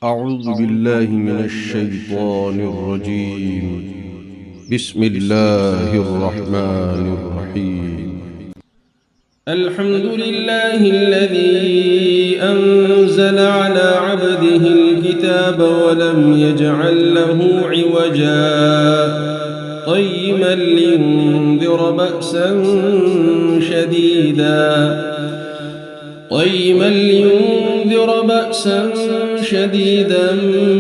أعوذ بالله من الشيطان الرجيم. بسم الله الرحمن الرحيم. الحمد لله الذي أنزل على عبده الكتاب ولم يجعل له عوجا قيما لينذر بأسا شديدا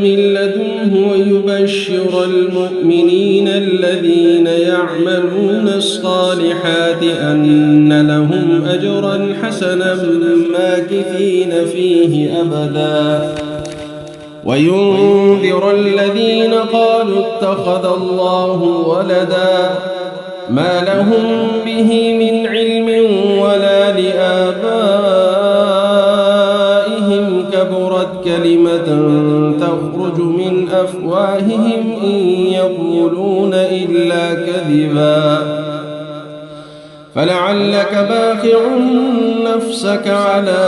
من لدنه ويبشر المؤمنين الذين يعملون الصالحات أن لهم أجرا حسنا ماكثين فيه أبدا وينذر الذين قالوا اتخذ الله ولدا ما لهم به من علم ولا لآبائهم كبرت كلمة تخرج من أفواههم إن يقولون إلا كذبا فلعلك باخع نفسك على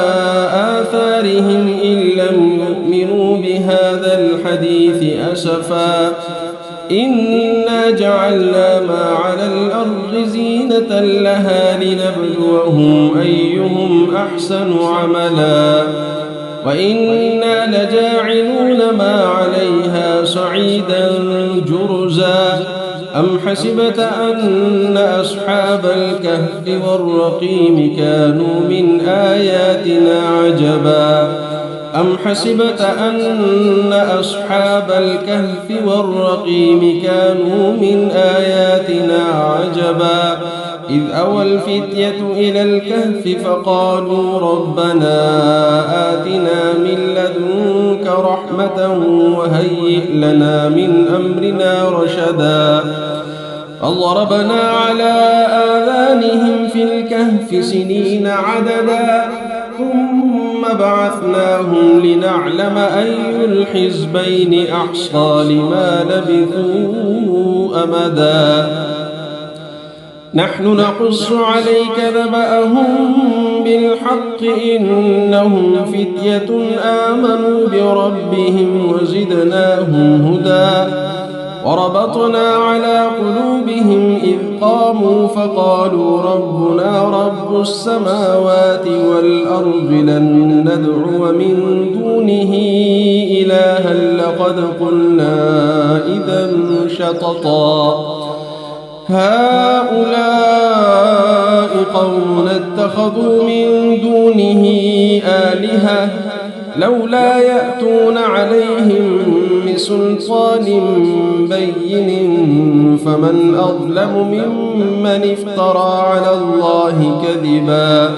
آثارهم إن لم يؤمنوا بهذا الحديث أسفا إنا جعلنا ما على الأرض زينة لها لنبلوهم أيهم أحسن عملا وإنا لجاعلون ما عليها صعيدا جرزا أم حسبت أن أصحاب الكهف والرقيم كانوا من آياتنا عجبا أم حسبت أن أصحاب الكهف والرقيم كانوا من آياتنا عجبا إذ أوى الفتية إلى الكهف فقالوا ربنا آتنا من لدنك رحمة وهيئ لنا من أمرنا رشدا فضربنا على آذانهم في الكهف سنين عددا ثم بعثناهم لنعلم أي الحزبين أحصى لما لبثوا أمدا نحن نقص عليك نبأهم بالحق إنهم فتية آمنوا بربهم وزدناهم هدى وربطنا على قلوبهم إذ قاموا فقالوا ربنا رب السماوات والأرض لن ندعو من دونه إلها لقد قلنا إذا شططا هؤلاء قوم اتخذوا من دونه آلهة لولا يأتون عليهم بسلطان بين فمن أظلم ممن افترى على الله كذبا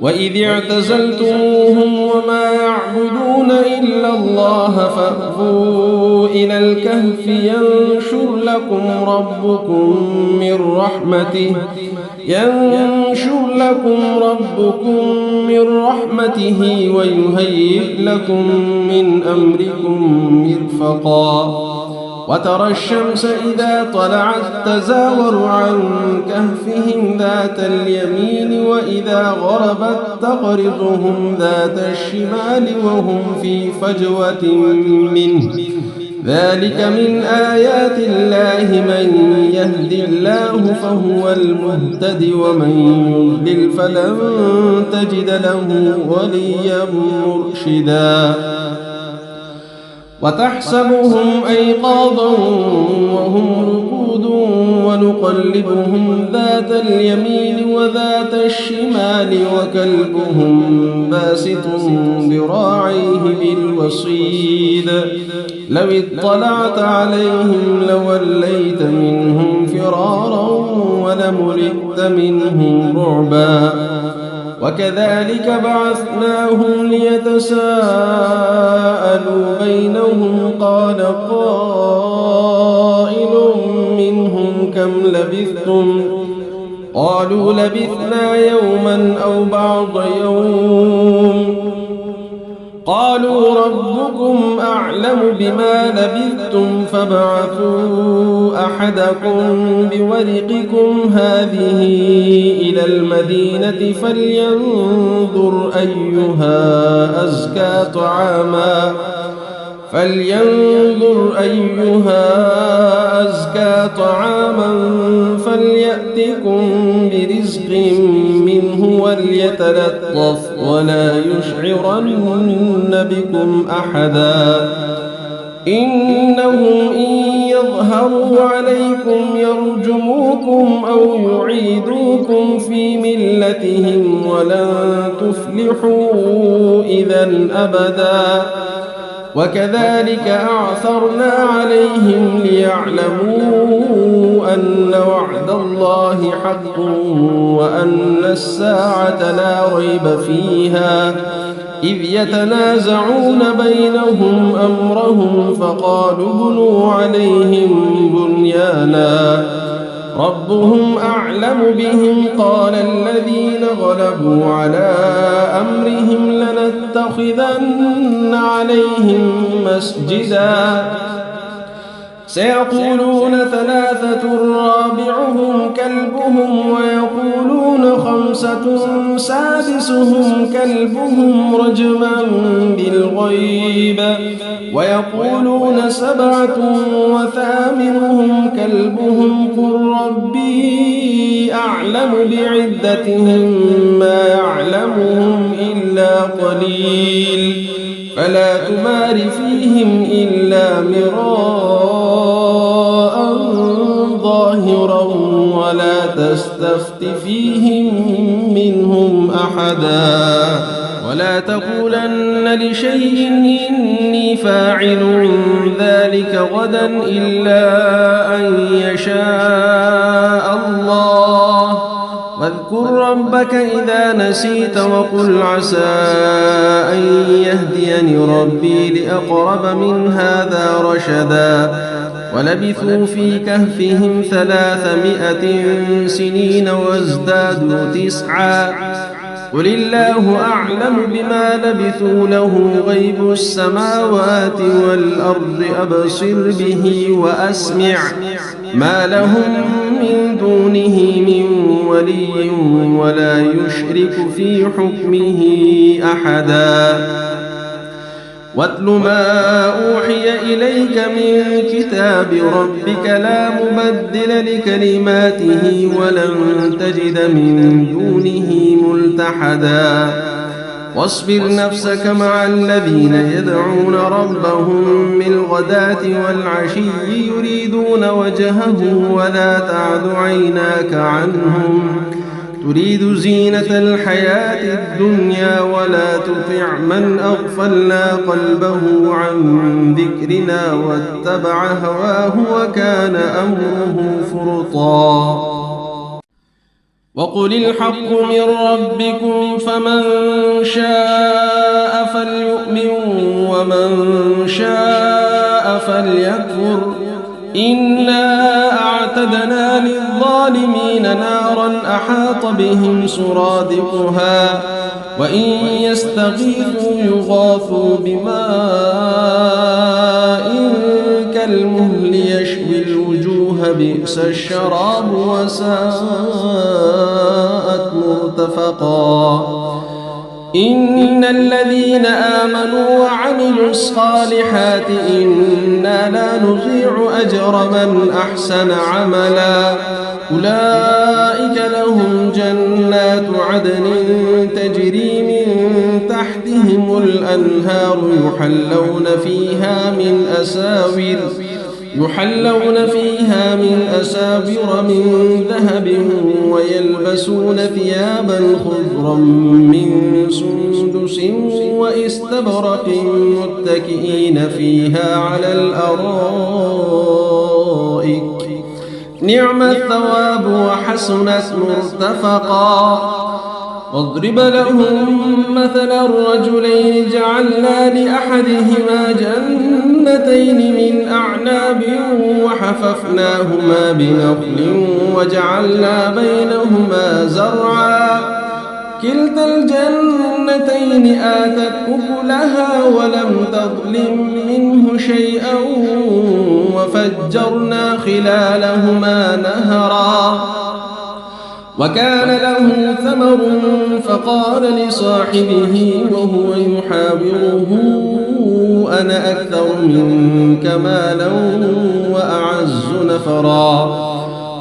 وإذ اعتزلتموهم وما يعبدون إلا الله فأووا إلى الكهف ينشر لكم ربكم من رحمته ويهيئ لكم من أمركم مرفقا وترى الشمس إذا طلعت تزاور عن كهفهم ذات اليمين وإذا غربت تقرضهم ذات الشمال وهم في فجوة منه ذلك من آيات الله من يهد الله فهو المهتد ومن يضلل فلن تجد له وليا مرشدا وتحسبهم أيقاظا وهم رقود ونقلبهم ذات اليمين وذات الشمال وكلبهم باسط ذراعيه بالوصيد لو اطلعت عليهم لوليت منهم فرارا ولملئت منهم رعبا وكذلك بعثناهم ليتساءلوا بينهم قال قائل منهم كم لبثتم قالوا لبثنا يوما أو بعض يوم قالوا ربكم أعلم بما لبثتم فابعثوا أحدكم بورقكم هذه إلى المدينة فلينظر أيها أزكى طعاما فليأتكم برزق منه وليتلطف ولا يشعرن بكم أحدا إنهم إن يظهروا عليكم يرجموكم أو يعيدوكم في ملتهم ولن تفلحوا إذا أبدا وكذلك أعثرنا عليهم ليعلموا أن وعد الله حق وأن الساعة لا ريب فيها إذ يتنازعون بينهم أمرهم فقالوا ابنوا عليهم بنيانا ربهم أعلم بهم قال الذين غلبوا على أمرهم لنتخذن عليهم مسجدا سيقولون ثلاثة رابعهم كلبهم ويقولون خمسة سادسهم كلبهم رجما بالغيب ويقولون سبعة وثامنهم كلبهم قل ربي أعلم بعدتهم ما يعلمهم إلا قليل فلا تمار فيهم إلا مراء ظاهرا ولا تستفت فيهم منهم أحدا ولا تقولن لشيء إني فاعل ذلك غدا إلا أن يشاء الله واذكر ربك إذا نسيت وقل عسى أن يهديني ربي لأقرب من هذا رشدا ولبثوا في كهفهم 300 سنين وازدادوا 9 قل الله أعلم بما لبثوا له غيب السماوات والأرض أبصر به وأسمع ما لهم من دونه من ولي ولا يشرك في حكمه أحدا واتل ما أوحي إليك من كتاب ربك لا مبدل لكلماته ولن تجد من دونه ملتحدا واصبر نفسك مع الذين يدعون ربهم بالغداة والعشي يريدون وجهه ولا تعد عيناك عنهم تريد زينة الحياة الدنيا ولا تطع من أغفلنا قلبه عن ذكرنا واتبع هواه وكان أمره فرطا وقل الحق من ربكم فمن شاء فليؤمن ومن شاء فليكفر إنا أعتدنا للظالمين نارا أحاط بهم سرادقها وإن يستغيثوا يغاثوا بماء كالمهل يشوي الوجوه بئس الشراب وساءت مرتفقا إن الذين آمنوا وعملوا الصالحات إنا لا نضيع أجر من أحسن عملا أولئك لهم جنات عدن تجري من تحتهم الأنهار يحلون فيها من أساور من ذهب ويلبسون ثيابا خضرا من سندس واستبرق متكئين فيها على الأرائك نعم الثواب وحسنت مرتفقا واضرب لهم مثل الرجلين جعلنا لأحدهما جنتين من أعناب وحففناهما بنخل وجعلنا بينهما زرعا كلتا الجنتين آتت أكلها ولم تظلم منه شيئا وفجرنا خلالهما نهرا وكان له ثمر فقال لصاحبه وهو يحاوره أنا أكثر منك مالا وأعز نفرا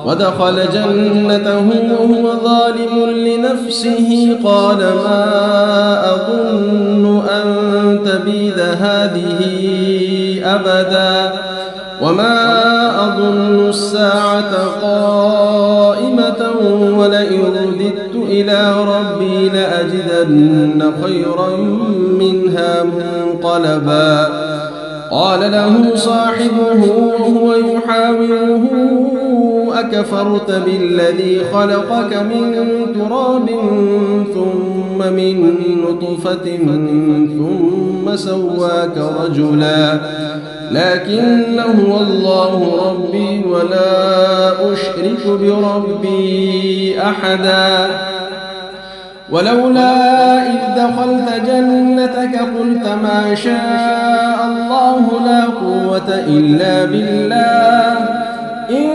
ودخل جنته وهو ظالم لنفسه قال ما أظن أن تبيد هذه أبدا وما أظن الساعة قائمة ولئن رددت إلى ربي لأجدن خيرا منها منقلبا قال له صاحبه وهو يحاوره أكفرت بالذي خلقك من تراب ثم من نطفة ثم سواك رجلا لكن هو الله ربي ولا أشرك بربي أحدا ولولا إذ دخلت جنتك قلت ما شاء الله لا قوة إلا بالله إن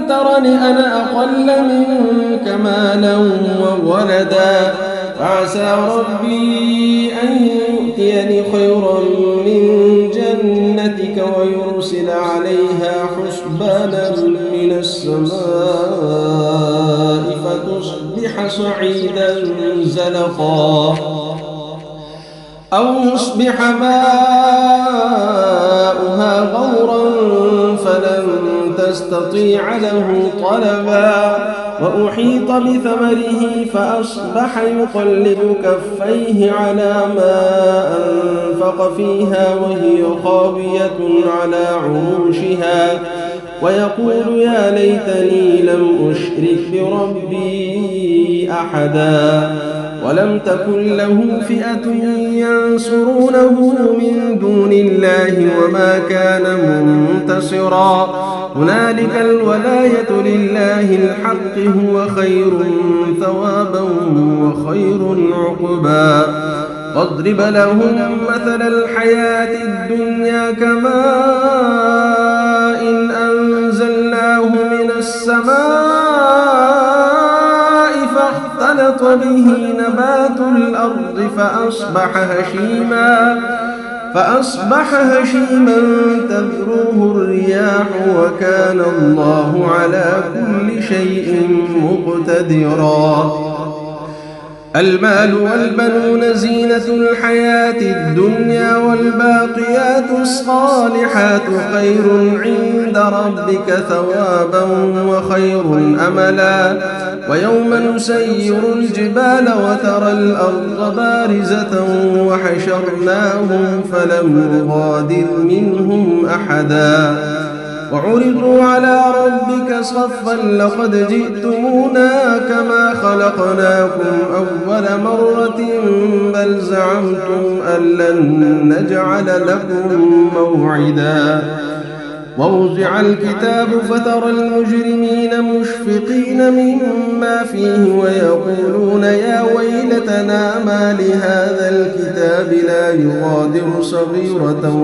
ترني أنا أقل منك مالا وولدا فعسى ربي أن يؤتيني خيرا من جنتك ويرسل عليها حسبانا من السماء فتصبح صعيدا زلقا أو يصبح ماؤها غورا فلن تستطيع له طلبا وأحيط بثمره فأصبح يقلب كفيه على ما أنفق فيها وهي خاوية على عروشها ويقول يا ليتني لم أشرك بربي أحدا ولم تكن له فئة ينصرونه من دون الله وما كان منتصرا هنالك الولاية لله الحق هو خير ثوابا وخير عقبا واضرب لهم مثل الحياة الدنيا كماء إن أنزلناه من السماء فاختلط به نبات الأرض فأصبح هشيما تذروه الرياح وكان الله على كل شيء مقتدرا المال والبنون زينة الحياة الدنيا والباقيات الصالحات خير عند ربك ثوابا وخير أملا ويوم نسير الجبال وترى الأرض بارزة وحشرناهم فلم نغادر منهم أحدا وعرضوا على ربك صفا لقد جئتمونا كما خلقناكم أول مرة بل زعمتم أن لن نجعل لكم موعدا ووضع الكتاب فترى المجرمين مشفقين مما فيه ويقولون يا ويلتنا ما لهذا الكتاب لا يغادر صغيرة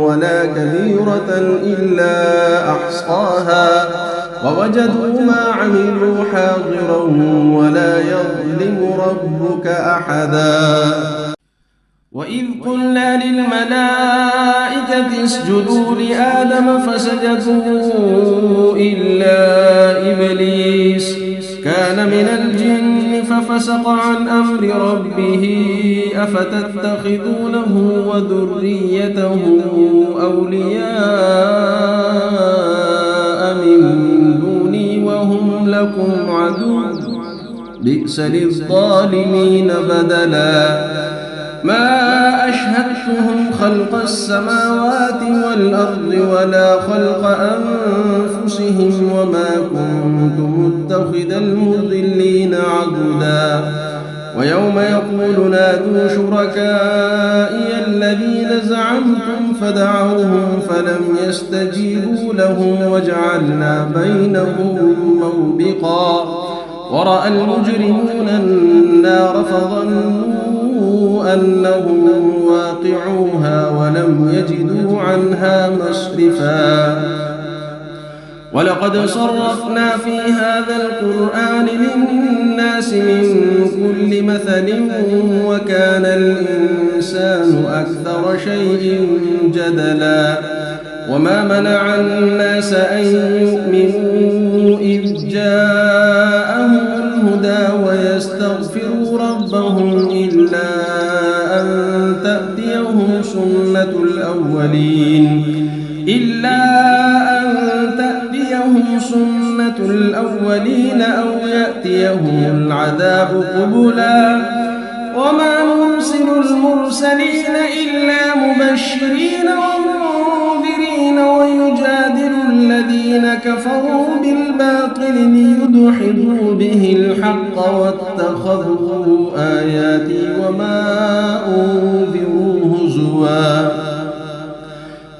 ولا كبيرة إلا أحصاها ووجدوا ما عملوا حاضرا ولا يظلم ربك أحدا وإذ قلنا للملائكة اسجدوا لآدم فسجدوا إلا إبليس كان من الجن ففسق عن أمر ربه أفتتخذونه وذريته أولياء من دوني وهم لكم عدو بئس للظالمين بدلا ما أشهدتهم خلق السماوات والأرض ولا خلق أنفسهم وما كنت متخذ المضلين عضدا ويوم يقول نادوا شركائي الذين زعمتم فدعوهم فلم يستجيبوا لهم وجعلنا بينهم موبقا ورأى المجرمون النار فظنوا أنهم واقعوها ولم يجدوا عنها مصرفا ولقد صرفنا في هذا القرآن للناس من كل مثل وكان الإنسان أكثر شيء جدلا وما منع الناس أن يؤمنوا إذ جاءهم الهدى ويستغفروا ربهم إلا أن تأتيهم سنة الأولين أو يأتيهم العذاب قبلا وما نرسل المرسلين إلا مبشرين ومنذرين ويجادل الذين كفروا بالباطل ليدحضوا به الحق واتخذوا آياتي وما أنذروا هزوا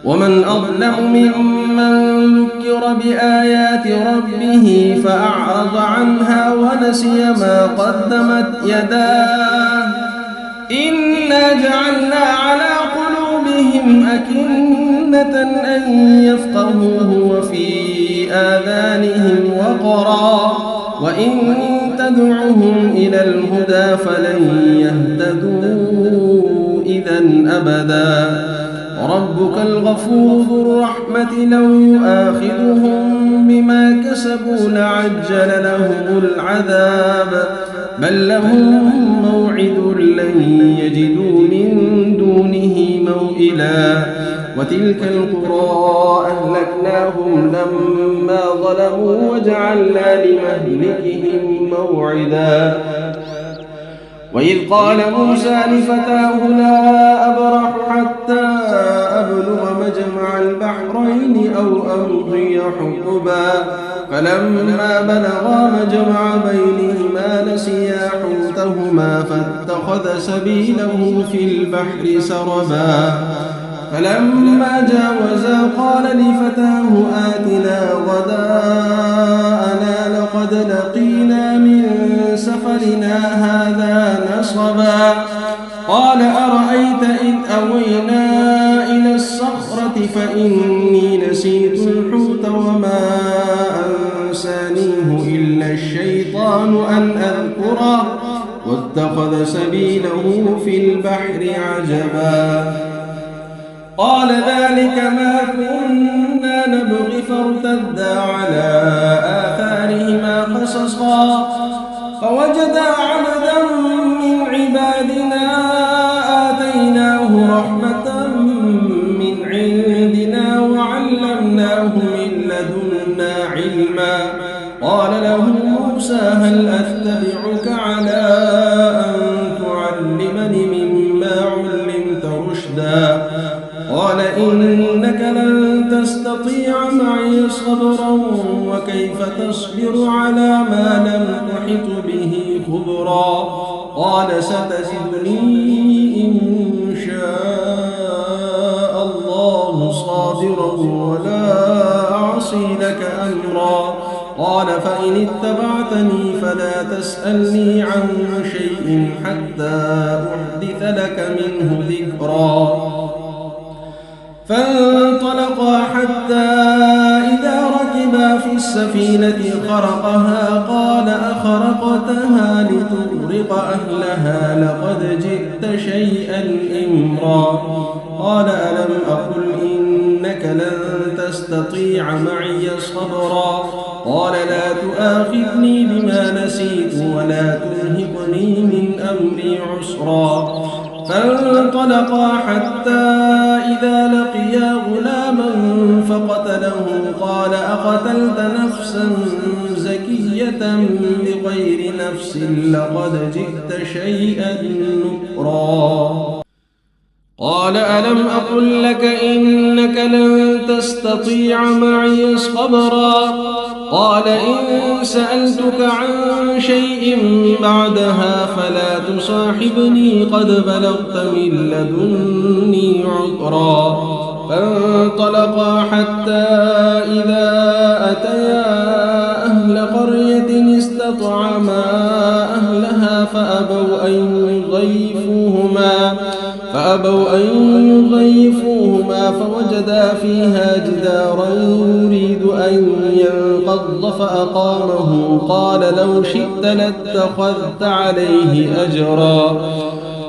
ومن أظلم ممن ذكر بآيات ربه فأعرض عنها ونسي ما قدمت يداه إنا جعلنا على قلوبهم أكنة أن يفقهوه وفي آذانهم وقرا وإن تدعهم إلى الهدى فلن يهتدوا إذا أبدا ربك الغفور ذو الرحمة لو يؤاخذهم بما كسبوا لعجل لهم العذاب بل لهم موعد لن يجدوا من دونه موئلا وتلك القرى أهلكناهم لما ظلموا وجعلنا لمهلكهم موعدا وإذ قال موسى لفتاه لا أبرح حتى أبلغ مجمع البحرين أو أمضي حقبا فلما بلغا مجمع بينهما نسيا حوتهما فاتخذ سبيله في البحر سربا فلما جاوزا قال لفتاه آتنا غداءنا لقد لقينا من سفرنا هذا نصبا قال أرأيت إذ أوينا إلى الصخرة فإني نسيت الحوت وما أنسانيه إلا الشيطان أن أذكره واتخذ سبيله في البحر عجبا قال ذلك ما كنا نبغي فارتدا على آثارهما قصصا فوجدا عبدا من عبادنا آتيناه رحمة من عندنا وعلمناه من لدنا علما قال له موسى هل أتبعك على أن تعلمني مما علمت رشدا قال إنك لن تستطيع معي صبرا وكيف تصبر على ما لم تحط به خبرا قال ستجدني إن شاء الله صابرا ولا أعصي لك أمرا قال فإن اتبعتني فلا تسألني عن شيء حتى أحدث لك منه ذكرا فانطلقا حتى إذا ركبا في السفينة خرقها قال أخرقتها لتغرق أهلها لقد جئت شيئا إمرا قال ألم أقل إنك لن تستطيع معي صبرا قال لا تؤاخذني بما نسيت ولا ترهقني من أمري عسرا فانطلقا حتى إذا لقيا غلاما فقتله قال أقتلت نفسا زكية بغير نفس لقد جئت شيئا نكرا قال ألم أقل لك إنك لن تستطيع معي صبرا قال إن سألتك عن شيء بعدها فلا تصاحبني قد بلغت من لدني عذرا فانطلقا حتى إذا أتيا أهل قرية استطعما فأبوا أن يضيفوهما فوجدا فيها جدارا يريد أن ينقض فأقامه قال لو شئت لاتخذت عليه أجرا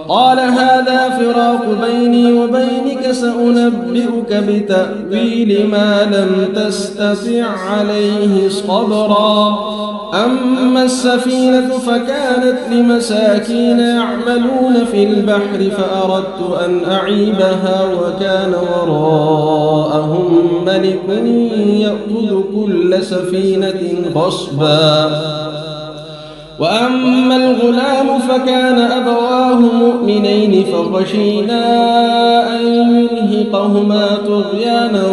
قال هذا فراق بيني وبينك سأنبئك بتأويل ما لم تستطع عليه صبرا أما السفينة فكانت لمساكين يعملون في البحر فأردت أن أعيبها وكان وراءهم ملك يأخذ كل سفينة غصبا وأما الغلام فكان أبواه مؤمنين فخشينا أن يرهقهما طغيانا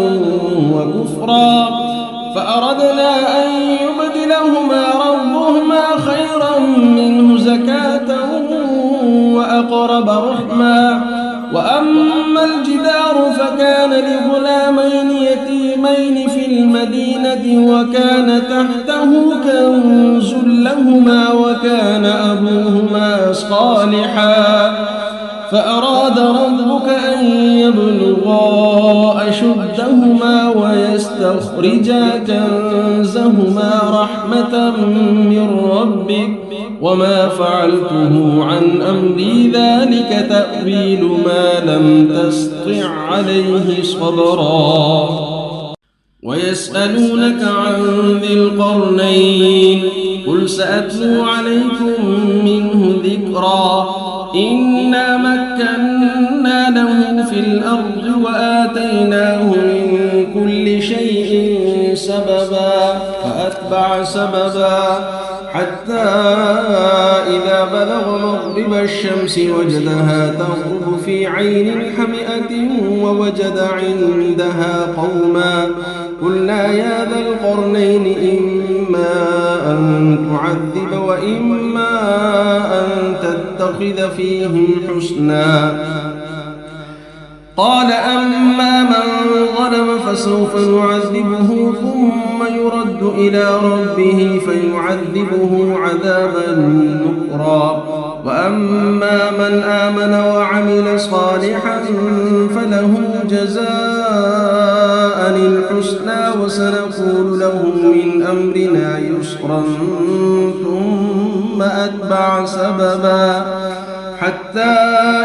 وكفرا فأردنا أن يبدلهما ربهما خيرا منه زكاة وأقرب رحما وأما الجدار فكان لغلامين يتيمين في المدينة وكان تحته كنز لهما وكان أبوهما صالحا فأراد ربك أن يبلغا أشدهما ويستخرجا كنزهما رحمة من ربك وما فعلته عن أمري ذلك تأويل ما لم تسطع عليه صبرا ويسألونك عن ذي القرنين قل سأتلو عليكم منه ذكرا إنا مكنا له في الأرض وآتيناه من كل شيء سببا فأتبع سببا حتى إذا بلغ مغرب الشمس وجدها تغرب في عين حمئة ووجد عندها قوما قلنا يا ذا القرنين إما أن تعذب وإما أن تتخذ فيهم حسنا قال أما من ظلم فسوف نعذبه ثم يرد إلى ربه فيعذبه عذابا نكرا وأما من آمن وعمل صالحا فله جزاء الحسنى وسنقول له من أمرنا يسرا ثم أتبع سببا حتى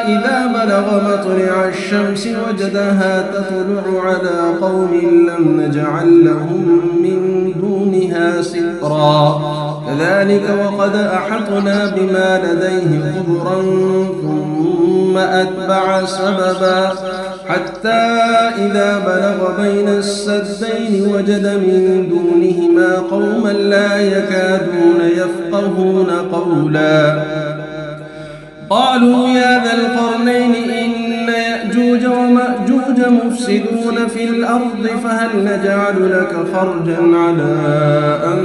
إذا بلغ مطلع الشمس وجدها تطلع على قوم لم نجعل لهم من دونها سترا كذلك وقد أحطنا بما لديه خبرا ثم أتبع سببا حتى إذا بلغ بين السدين وجد من دونهما قوما لا يكادون يفقهون قولا قالوا يا ذا القرنين إن يأجوج ومأجوج مفسدون في الأرض فهل نجعل لك خرجا على أن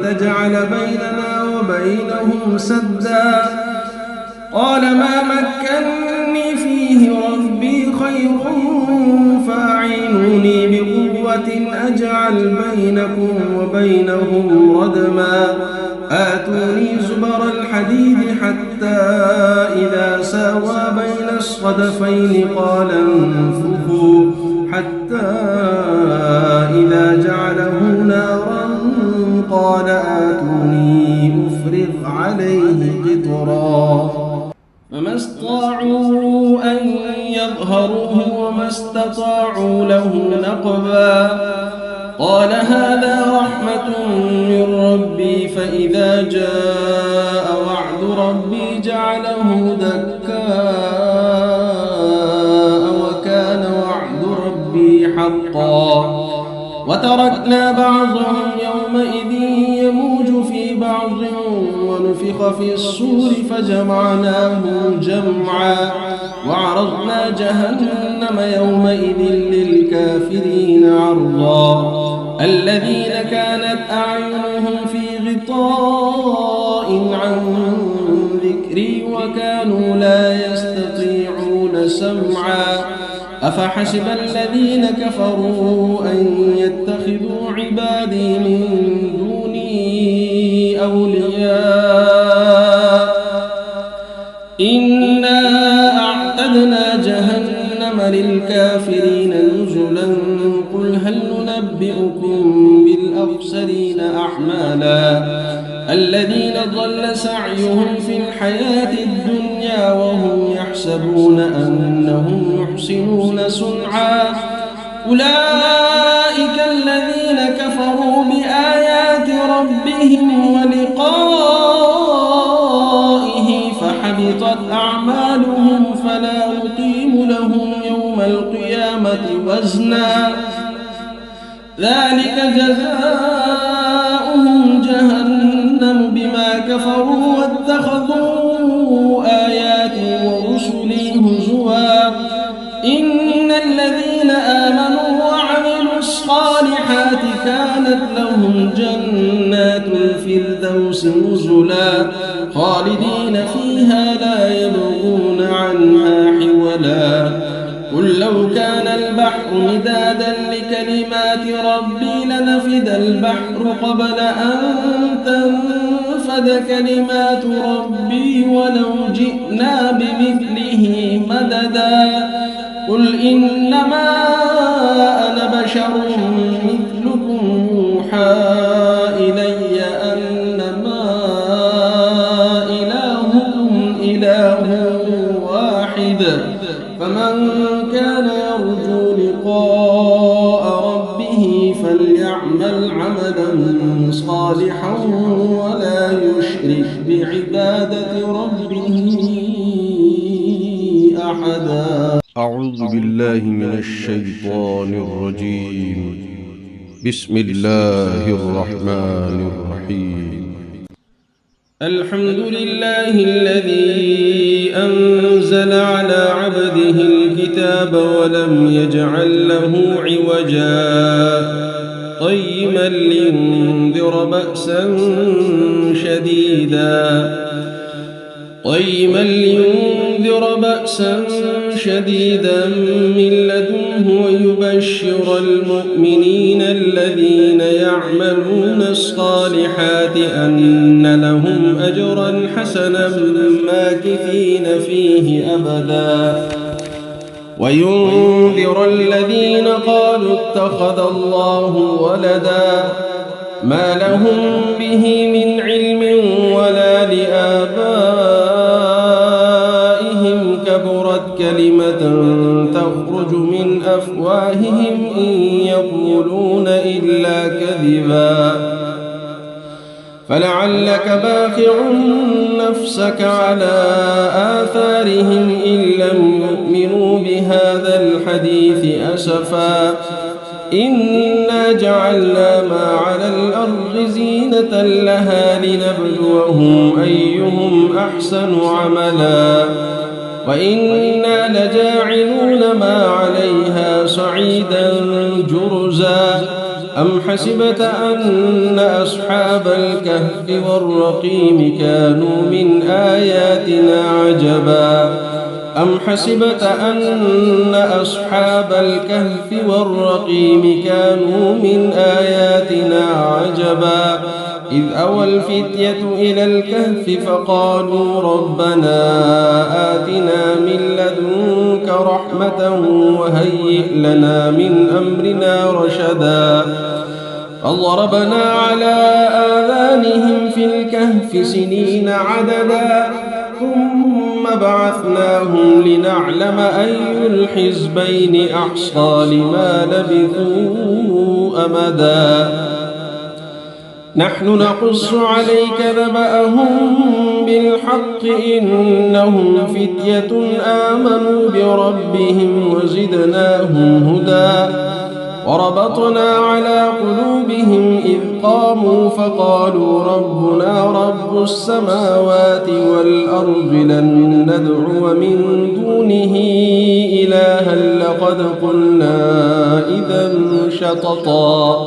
تجعل بيننا وبينهم سدا قال ما مكني فيه ربي خير فأعينوني بقوة أجعل بينكم وبينهم ردما آتوني زبر الحديد حتى إذا ساوى بين الصدفين قال انفخوا حتى إذا جعله نارا قال آتوني أفرغ عليه قطرا فما استطاعوا أن يظهروه وما استطاعوا له نقبا قال هذا رحمة من ربي فإذا جاء وعد ربي جعله دكاء وكان وعد ربي حقا وتركنا بعضهم يومئذ يموج في بعض ونفخ في الصور فجمعناهم جمعا وعرضنا جهنم يومئذ للكافرين عرضا الذين كانت أعينهم في غطاء عن ذكري وكانوا لا يستطيعون سمعا أفحسب الذين كفروا أن يتخذوا عبادي من دوني أولياء للكافرين نزلا قل هل ننبئكم بالأخسرين أعمالا الذين ضل سعيهم في الحياة الدنيا وهم يحسبون أنهم يحسنون صنعا أولئك الذين كفروا بآيات ربهم ولقائه فحبطت أعمالهم فلا نقيم لهم يوم القيامة وزنا ذلك جزاؤهم جهنم بما كفروا واتخذوا آياتي ورسلي هزوا إن الذين آمنوا وعملوا الصالحات كانت لهم جنات الفردوس نزلا خالدين فيها لا يبغون عنها حولا قل لو كان البحر مدادا لكلمات ربي لنفد البحر قبل أن تنفد كلمات ربي ولو جئنا بمثله مددا قل إنما أنا بشر مثلكم يوحى إلي أنما إلهكم إله واحد فمن كان يرجو لقاء ربه فليعمل عملا صالحا ولا يشرك بعبادة ربه أحدا. أعوذ بالله من الشيطان الرجيم. بسم الله الرحمن الرحيم. الحمد لله الذي أنزل على عبده الكتاب ولم يجعل له عوجا قيما لينذر بأسا شديدا من لدنه ويبشر المؤمنين الذين يعملون الصالحات أن لهم أجرا حسنا ماكثين فيه أبدا وينذر الذين قالوا اتخذ الله ولدا ما لهم به من علم ولا لآبائهم كبرت كلمة تخرج من أفواههم إن يقولون إلا كذبا فلعلك باخع نفسك على آثارهم إن لم يؤمنوا بهذا الحديث أسفا إنا جعلنا ما على الأرض زينة لها لنبلوهم أيهم أحسن عملا وإنا لجاعلون ما عليها صعيدا جرزا أم حسبت أن أصحاب الكهف والرقيم كانوا من آياتنا عجبا أم حسبت أن أصحاب الكهف والرقيم كانوا من آياتنا عجبا إذ أوى الفتية إلى الكهف فقالوا ربنا آتنا من لدنك رحمة وهيئ لنا من أمرنا رشدا فضربنا على آذانهم في الكهف سنين عددا ثم بعثناهم لنعلم أي الحزبين أحصى لما لبثوا أمدا نحن نقص عليك نبأهم بالحق إنهم فتية آمنوا بربهم وزدناهم هدى وربطنا على قلوبهم إذ قاموا فقالوا ربنا رب السماوات والأرض لن ندعو من دونه إلها لقد قلنا إذا شططا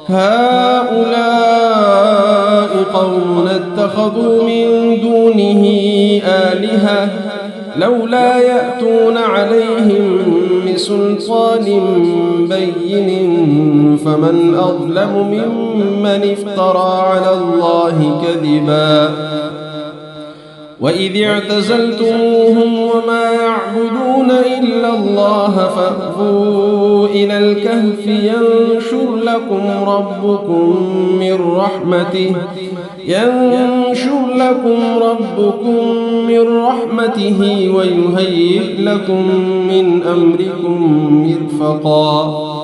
هؤلاء قوم اتخذوا من دونه آلهة لولا يأتون عليهم بسلطان بين فمن أظلم ممن افترى على الله كذبا وإذ اعتزلتموهم وما يعبدون إلا الله فأووا إلى الكهف ينشر لكم ربكم من رحمته ويهيئ لكم من أمركم مرفقا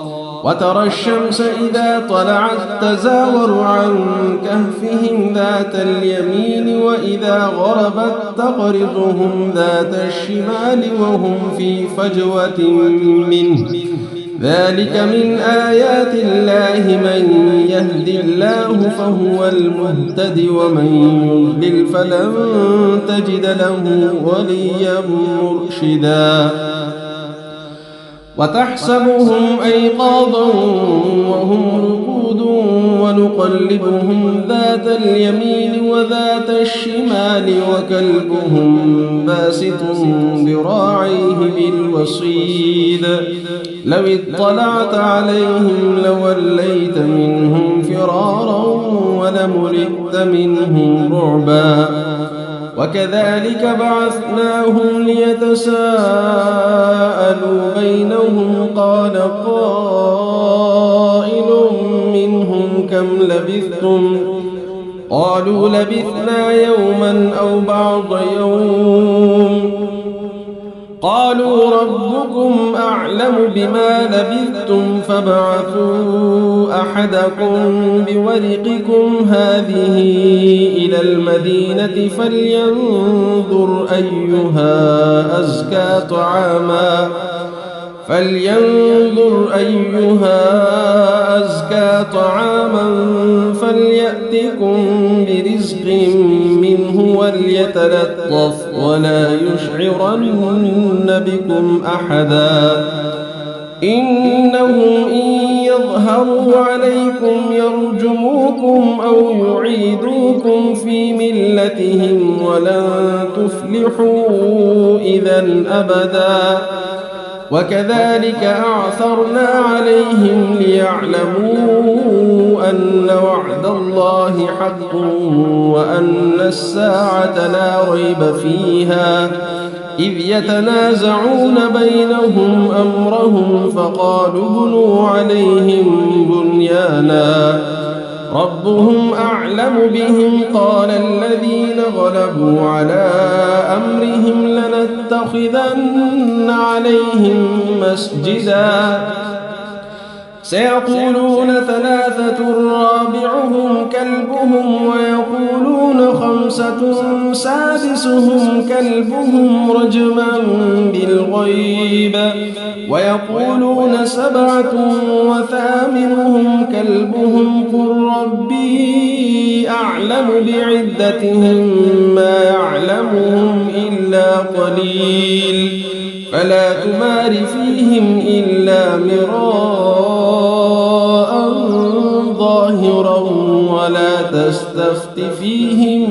وترى الشمس إذا طلعت تزاور عن كهفهم ذات اليمين وإذا غربت تقرضهم ذات الشمال وهم في فجوة منه ذلك من آيات الله من يهد الله فهو المهتد ومن يضلل فلن تجد له وليا مرشدا وتحسبهم أيقاظا وهم رقود ونقلبهم ذات اليمين وذات الشمال وكلبهم باسط ذراعيه بالوصيد لو اطلعت عليهم لوليت منهم فرارا ولملئت منهم رعبا وكذلك بعثناهم ليتساءلوا بينهم قال قائل منهم كم لبثتم قالوا لبثنا يوما أو بعض يوم قالوا ربكم أعلم بما لبثتم فابعثوا أحدكم بورقكم هذه إلى المدينة فلينظر أيها أزكى طعاما فليأتكم برزق منه وليتلطف ولا يشعرن بكم أحدا إنهم إن يظهروا عليكم يرجموكم أو يعيدوكم في ملتهم ولن تفلحوا إذا أبدا وكذلك أعثرنا عليهم ليعلموا أن وعد الله حق وأن الساعة لا ريب فيها إذ يتنازعون بينهم أمرهم فقالوا بنوا عليهم بنيانا ربهم أعلم بهم قال الذين غلبوا على أمرهم لنتخذن عليهم مسجدا سيقولون ثلاثة رابعهم كلبهم ويقولون خمسة سادسهم كلبهم رجما بالغيب ويقولون سبعة وثامنهم كلبهم قل ربي أعلم بعدتهم ما يعلمهم إلا قليل فلا تمار فيهم إلا مراء ظاهرا ولا تستفت فيهم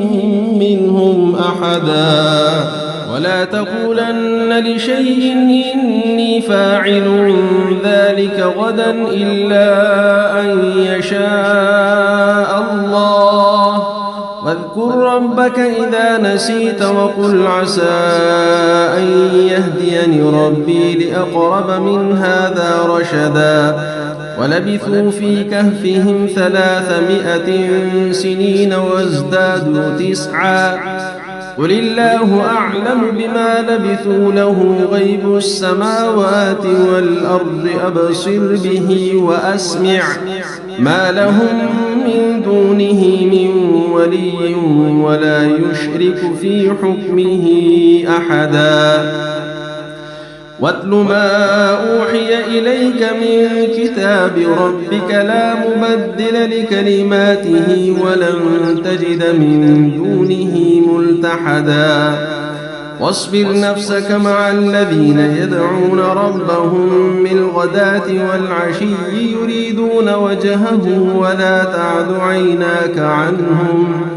منهم أحدا ولا تقولن لشيء إني فاعل ذلك غدا إلا أن يشاء الله واذكر ربك إذا نسيت وقل عسى أن يهديني ربي لأقرب من هذا رشدا ولبثوا في كهفهم 300 سنين وازدادوا 9 قل الله أعلم بما لبثوا له غيب السماوات والأرض أبصر به وأسمع ما لهم من دونه من ولي ولا يشرك في حكمه أحدا واتل ما أوحي إليك من كتاب ربك لا مبدل لكلماته ولن تجد من دونه ملتحدا واصبر نفسك مع الذين يدعون ربهم بالغداة والعشي يريدون وجهه ولا تعد عيناك عنهم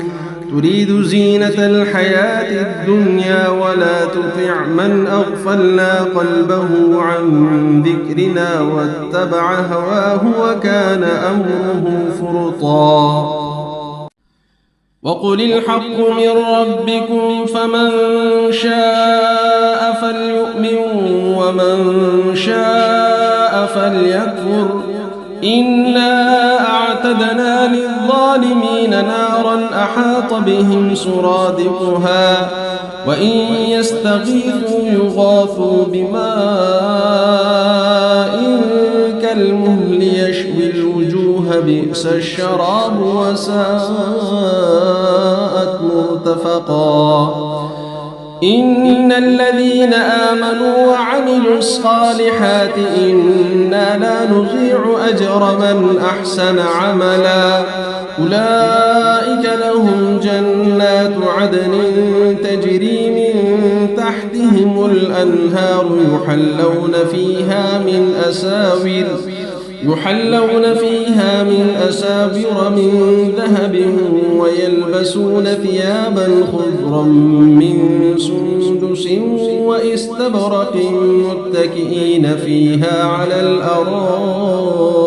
تريد زينة الحياة الدنيا ولا تطع من أغفلنا قلبه عن ذكرنا واتبع هواه وكان أمره فرطا وقل الحق من ربكم فمن شاء فليؤمن ومن شاء فليكفر إنا أعتدنا للظالمين نارا أحاط بهم سرادقها وإن يستغيثوا يغاثوا بماء كالمهل يشوي الوجوه بئس الشراب وساءت مرتفقا إن الذين آمنوا وعملوا الصالحات إنا لا نضيع أجر من أحسن عملا أولئك لهم جنات عدن تجري من تحتهم الأنهار يحلون فيها من أساور من ذهب ويلبسون ثيابا خضرا من سندس وإستبرق متكئين فيها على الأرائك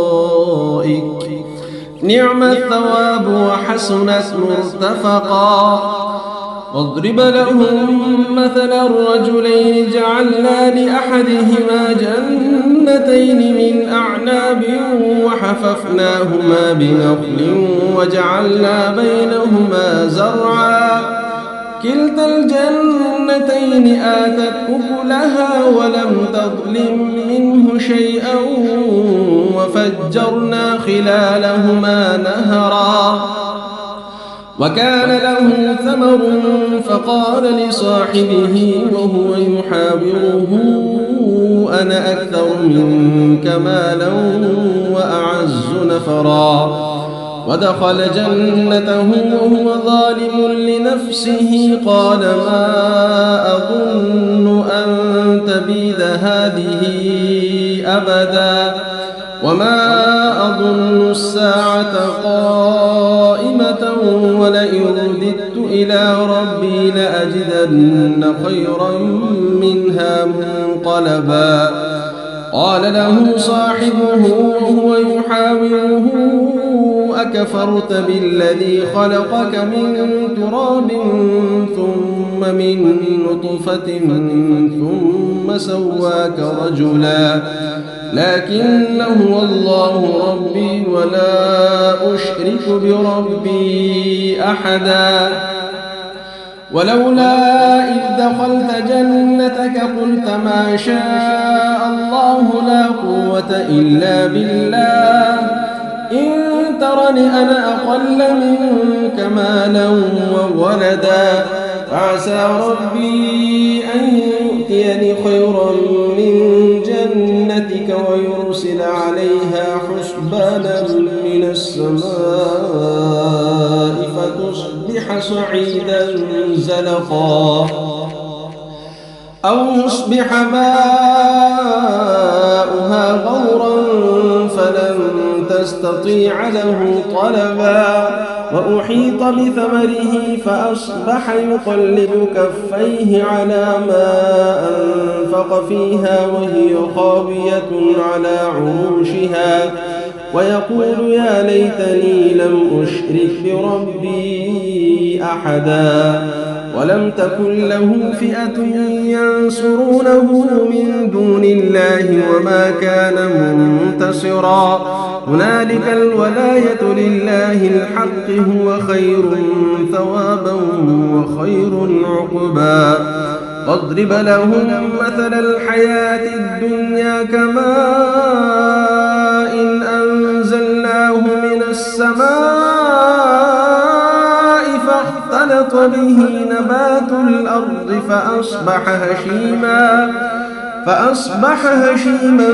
نعم الثواب وحسنت مرتفقا واضرب لهم مثل الرجلين جعلنا لأحدهما جنتين من أعناب وحففناهما بنخل وجعلنا بينهما زرعا كلتا الجنتين آتت أكلها ولم تظلم منه شيئا وفجرنا خلالهما نهرا وكان له ثمر فقال لصاحبه وهو يحاوره أنا أكثر منك مالا وأعز نفرا ودخل جنته وهو ظالم لنفسه قال ما أظن أن تبيد هذه أبدا وما أظن الساعة قائمة ولئن رددت إلى ربي لأجدن خيرا منها منقلبا قال له صاحبه وهو يحاوره أكفرت بالذي خلقك من تراب ثم من نطفة ثم سواك رجلا لكن هو الله ربي ولا أشرك بربي أحدا ولولا إذ دخلت جنتك قلت ما شاء الله لا قوة إلا بالله إن ترني أنا أقل منك مالا وولدا فعسى ربي أن يؤتيني خيرا من جنتك ويرسل عليها حسبانا من السماء فتصبح صعيدا زلقا أو يصبح ماؤها غورا فلن تستطيع له طلبا وأحيط بثمره فأصبح يقلب كفيه على ما أنفق فيها وهي خاوية على عروشها ويقول يا ليتني لم أشرك بربي أحدا ولم تكن له فئة ينصرونه من دون الله وما كان منتصرا هنالك الولاية لله الحق هو خير ثوابا وخير عقبا واضرب لهم مثل الحياة الدنيا كماء إن أنزلناه من السماء فاختلط به نبات الأرض فأصبح هشيما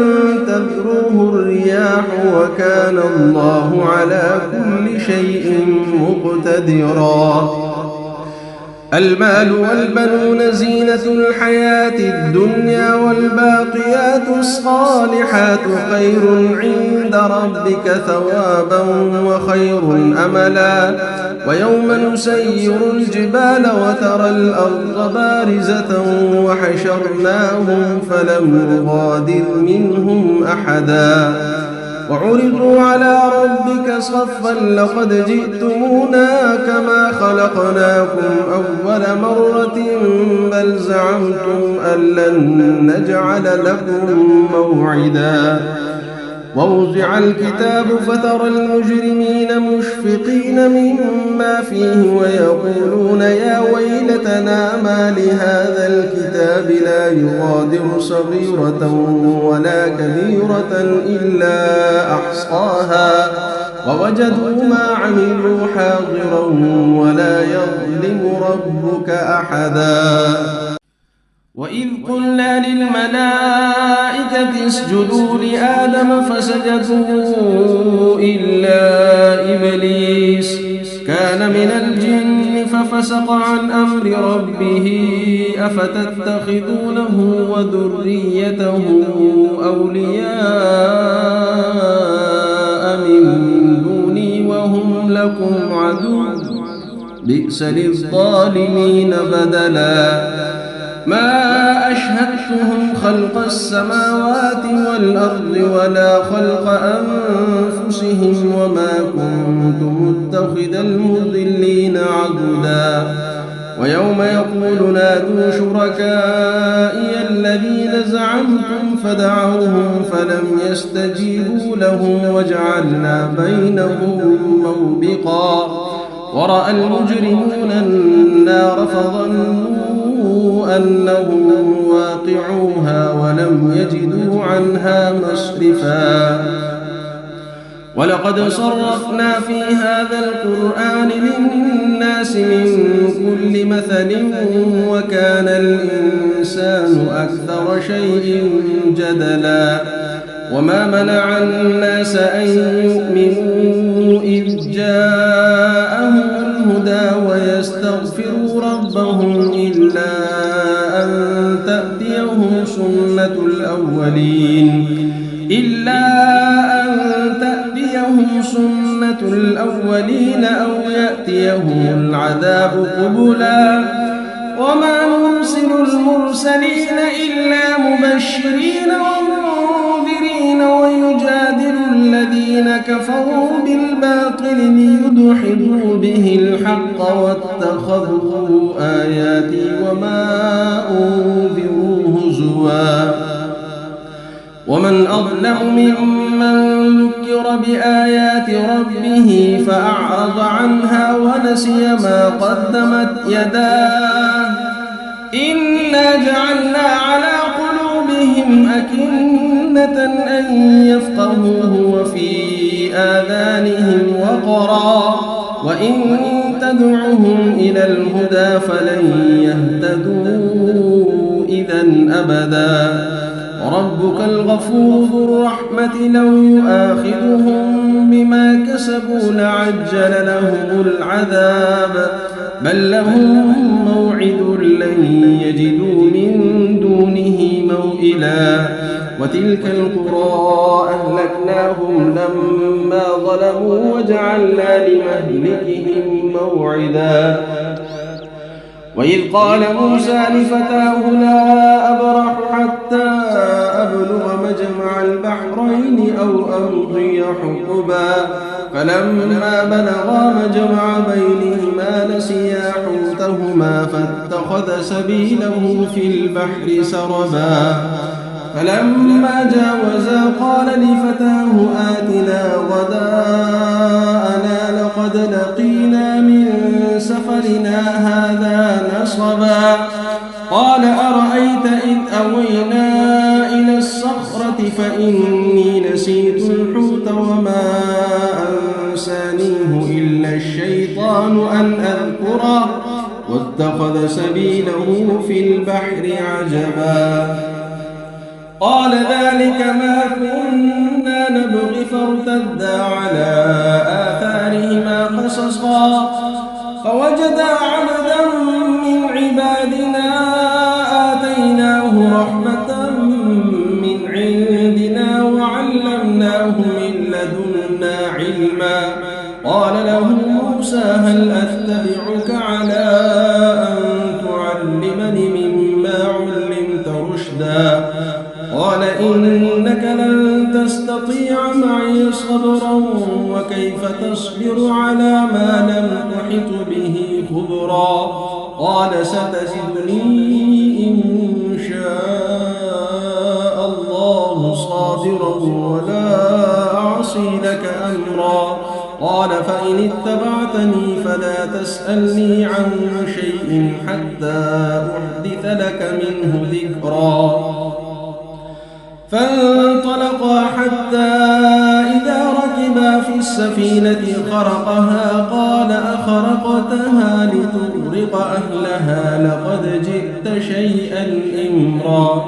تذروه الرياح وكان الله على كل شيء مقتدرا المال والبنون زينة الحياة الدنيا والباقيات الصالحات خير عند ربك ثوابا وخير أملا ويوم نسير الجبال وترى الأرض بارزة وحشرناهم فلم نغادر منهم أحدا وعرضوا على ربك صفا لقد جئتمونا كما خلقناكم أول مرة بل زعمتم أن لن نجعل لكم موعدا ووضع الكتاب فترى المجرمين مشفقين مما فيه ويقولون يا ويلتنا ما لهذا الكتاب لا يغادر صغيرة ولا كبيرة إلا أحصاها ووجدوا ما عملوا حاضرا ولا يظلم ربك أحدا. وإذ قلنا للملائكة اسجدوا لآدم فسجدوا إلا إبليس كان من الجن ففسق عن أمر ربه أفتتخذونه وذريته أولياء من دوني وهم لكم عدو بئس للظالمين بدلا. ما أشهدتهم خلق السماوات والأرض ولا خلق أنفسهم وما كنت متخذ المضلين عضدا. ويوم يقول نادوا شركائي الذين زعمتم فدعوهم فلم يستجيبوا لهم وجعلنا بينهم موبقا. ورأى المجرمون النار فظنوا أنهم واقعوها ولم يجدوا عنها مصرفا. ولقد صرفنا في هذا القرآن للناس من كل مثل وكان الإنسان أكثر شيء جدلا. وما منع الناس أن يؤمنوا إذ جاءهم الهدى ويستغفروا ربهم إلا أن تأتيهم سنة الأولين أو يأتيهم العذاب قبلا. وما نرسل المرسلين إلا مبشرين ومنذرين ويجادل الذين كفروا بالباطل ليدحضوا به الحق واتخذوا آياتي وما أنذروا هزوا. ومن أظلم ممن ذكر بآيات ربه فأعرض عنها ونسي ما قدمت يداه إنا جعلنا على قلوبهم أكنة أن يفقهوه وفي آذانهم وقرا وإن تدعهم إلى الهدى فلن يهتدوا إذا أبدا. وربك الغفور ذو الرحمة لو يؤاخذهم بما كسبوا لعجل لهم العذاب بل لهم موعد لن يجدوا من دونه موئلا. وتلك القرى أهلكناهم لما ظلموا وجعلنا لمهلكهم موعدا. وإذ قال موسى لفتاه لا أبرح حتى أبلغ مجمع البحرين أو أمضي حقبا فلما بلغا مجمع بينهما نسيا حوتهما فاتخذ سبيله في البحر سربا. فلما جاوزا قال لفتاه آتنا غداءنا لقد لقينا من سفرنا هذا نصبا. قال أرأيت إذ أوينا إلى الصخرة فإني نسيت الحوت وما أنسانيه إلا الشيطان أن أذكره واتخذ سبيله في البحر عجبا. قال ذلك ما كنا نبغي فارتدا على آثارهما قصصا فوجدا عبدا من عبادنا آتيناه رحمة من عندنا وعلمناه من لدنا علما. قال له موسى هل أتبعك على أن تعلمني مما علمت رشدا قال إنك لن تستطيع تستطيع معي صبرا وكيف تصبر على ما لم تحط به خبرا قال ستجدني إن شاء الله صابرا ولا أعصي لك أمرا قال فإن اتبعتني فلا تسألني عن شيء حتى أحدث لك منه ذكرا فانطلقا حتى إذا ركبا في السفينة خرقها قال أخرقتها لتغرق أهلها لقد جئت شيئا إمرا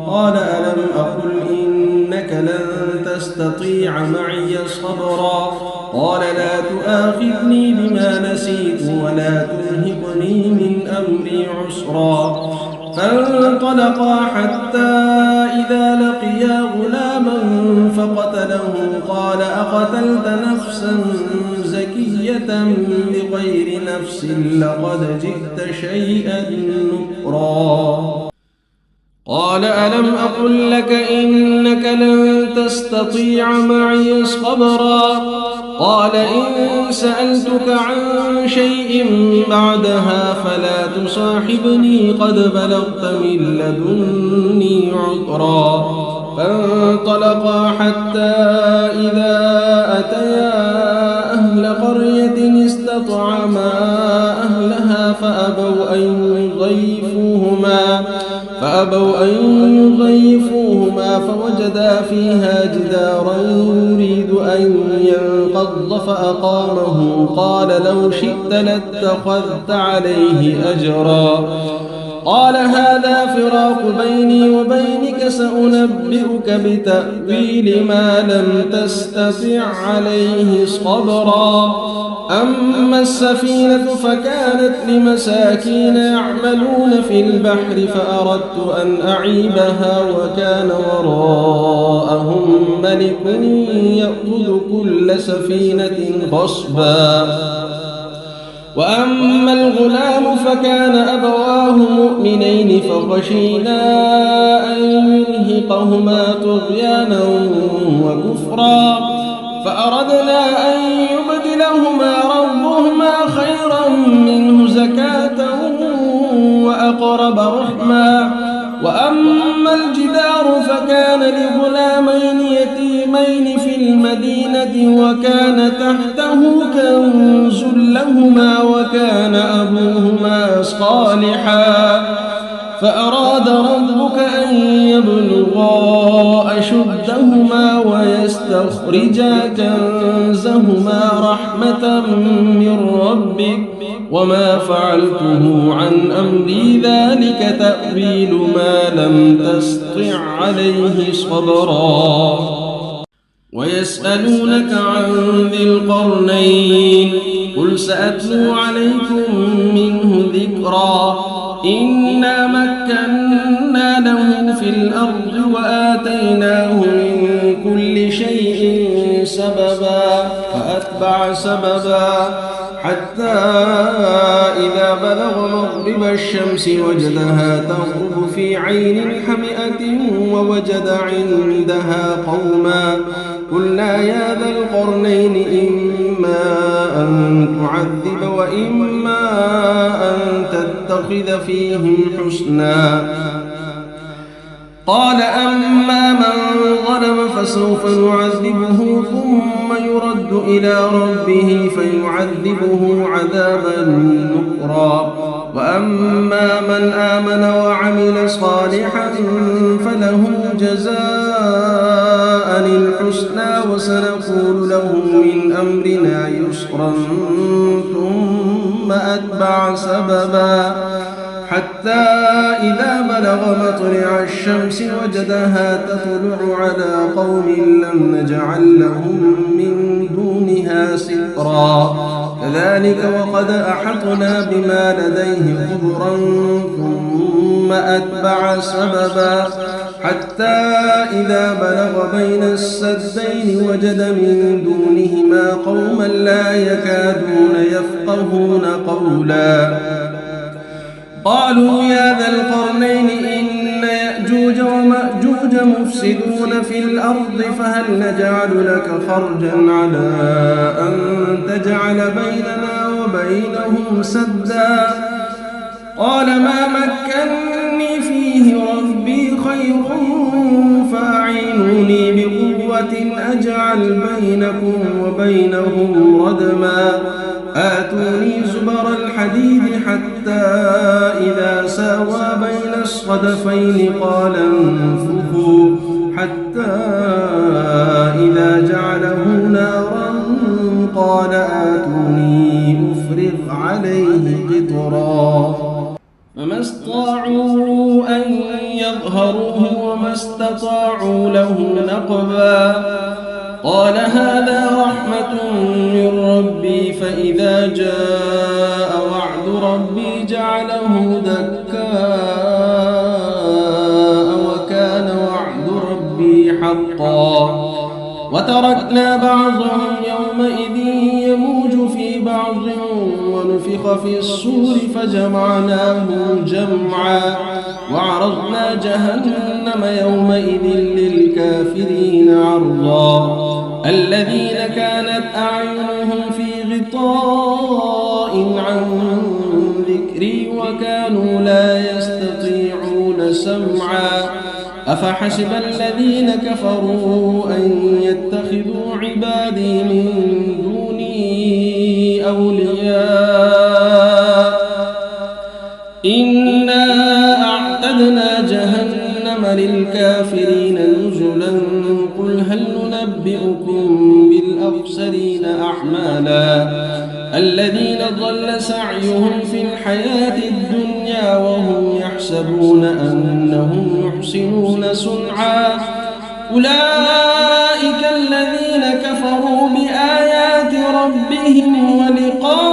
قال ألم أقل إنك لن تستطيع معي صبرا قال لا تؤاخذني بما نسيت ولا ترهقني من أمري عسرا فانطلقا حتى إذا لقيا غلاما فقتله قال أقتلت نفسا زكية بغير نفس لقد جئت شيئا نكرا قال ألم أقل لك إنك لن تستطيع معي صبرا قال إن سألتك عن شيء بعدها فلا تصاحبني قد بلغت من لدني عذرا فانطلقا حتى إذا أتيا أهل قرية استطعما أهلها فأبوا أن يضيفوهما فوجدا فيها جدارا يريد أن ينقض فأقامه قال لو شئت لاتخذت عليه أجرا قال هذا فراق بيني وبينك سأنبئك بتأويل ما لم تستطع عليه صبرا أما السفينة فكانت لمساكين يعملون في البحر فأردت أن أعيبها وكان وراءهم ملك يأخذ كل سفينة غصبا وأما الغلام فكان أبواه مؤمنين فخشينا أن يرهقهما طغيانا وكفرا فأردنا أن يبدلهما ربهما خيرا منه زكاة وأقرب رحما وأما الجدار فكان لغلامين يتيمين في المدينة وكان تحته كنز لهما وكان أبوهما صالحا فأراد ربك أن يبلغا أشدهما ويستخرجا كنزهما رحمة من ربك وما فعلته عن أمري ذلك تأويل ما لم تستطع عليه صبرا ويسألونك عن ذي القرنين قل سأتلو عليكم منه ذكرا إنا مكنا له في الأرض وآتيناه من كل شيء سببا فأتبع سببا حتى إذا بلغ مغرب الشمس وجدها تغرب في عين حمئة ووجد عندها قوما قلنا يا ذا القرنين إما أن تعذب وإما أن تتخذ فيهم حسنا قال أما من ظلم فسوف نعذبه ثم يرد إلى ربه فيعذبه عذابا نكرا وأما من آمن وعمل صالحا فله جزاء الحسنى وسنقول له من أمرنا يسرا ثم أتبع سببا حتى إذا بلغ مطلع الشمس وجدها تطلع على قوم لم نجعل لهم من دونها سترا كذلك وقد أحطنا بما لديه خبرا ثم أتبع سببا حتى إذا بلغ بين السدين وجد من دونهما قوما لا يكادون يفقهون قولا قالوا يا ذا القرنين إن يأجوج ومأجوج يأجوج مفسدون في الأرض فهل نجعل لك خرجا على أن تجعل بيننا وبينهم سدا قال ما مكني فيه ربي خير فأعينوني بقوة أجعل بينكم وبينهم ردما آتوني زبر الحديد حتى إذا ساوى بين الصدفين قال انفخوا حتى إذا جعله نارا قال آتوني أفرغ عليه قطرا فما استطاعوا أن يظهروه وما استطاعوا له نقبا قال هذا رحمة من ربي فإذا جاء وعد ربي جعله دكاء وكان وعد ربي حقا وتركنا بعضهم يومئذ يموج في بعض ونفخ في الصور فجمعناهم جمعا وعرضنا جهنم يومئذ للكافرين عرضا الذين كانت أعينهم في غطاء عن ذكري وكانوا لا يستطيعون سمعا أفحسب الذين كفروا أن يتخذوا عبادي من دوني أولياء إنا أعتدنا جهنم للكافرين نزلا قل هل ننبئكم بالأخسرين أعمالا الذين ضل سعيهم في الحياة الدنيا وهم يحسبون أنهم يحسنون صنعا أولئك الذين كفروا بآيات ربهم ولقائه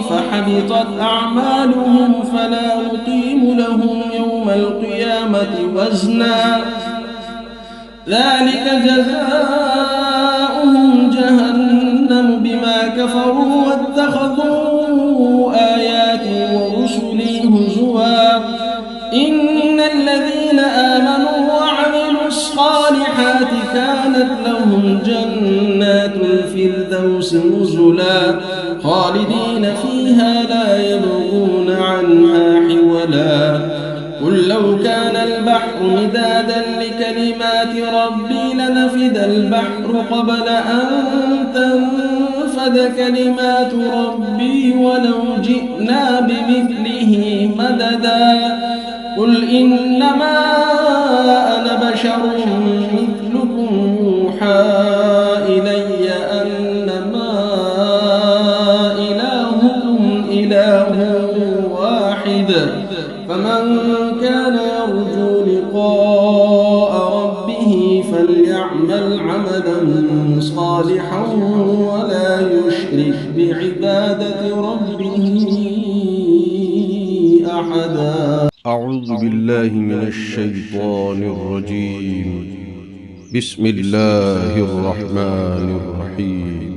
فحبطت أعمالهم فلا نقيم لهم يوم القيامة وزنا ذلك جزاؤهم جهنم بما كفروا واتخذوا آياتي ورسلي هزوا إن الذين آمنوا وعملوا الصالحات كانت لهم جنات الفردوس نزلا خالدين فيها لا يبغون عنها حولا قل لو كان البحر مدادا لكلمات ربي لنفد البحر قبل أن تنفد كلمات ربي ولو جئنا بمثله مددا قل إنما أنا بشر مثلكم يوحى إلي أنما إلهكم إله واحد فمن كان يرجو لقاء ربه فليعمل عملا صالحا ولا يشرك بعبادة ربه أحدا أعوذ بالله من الشيطان الرجيم بسم الله الرحمن الرحيم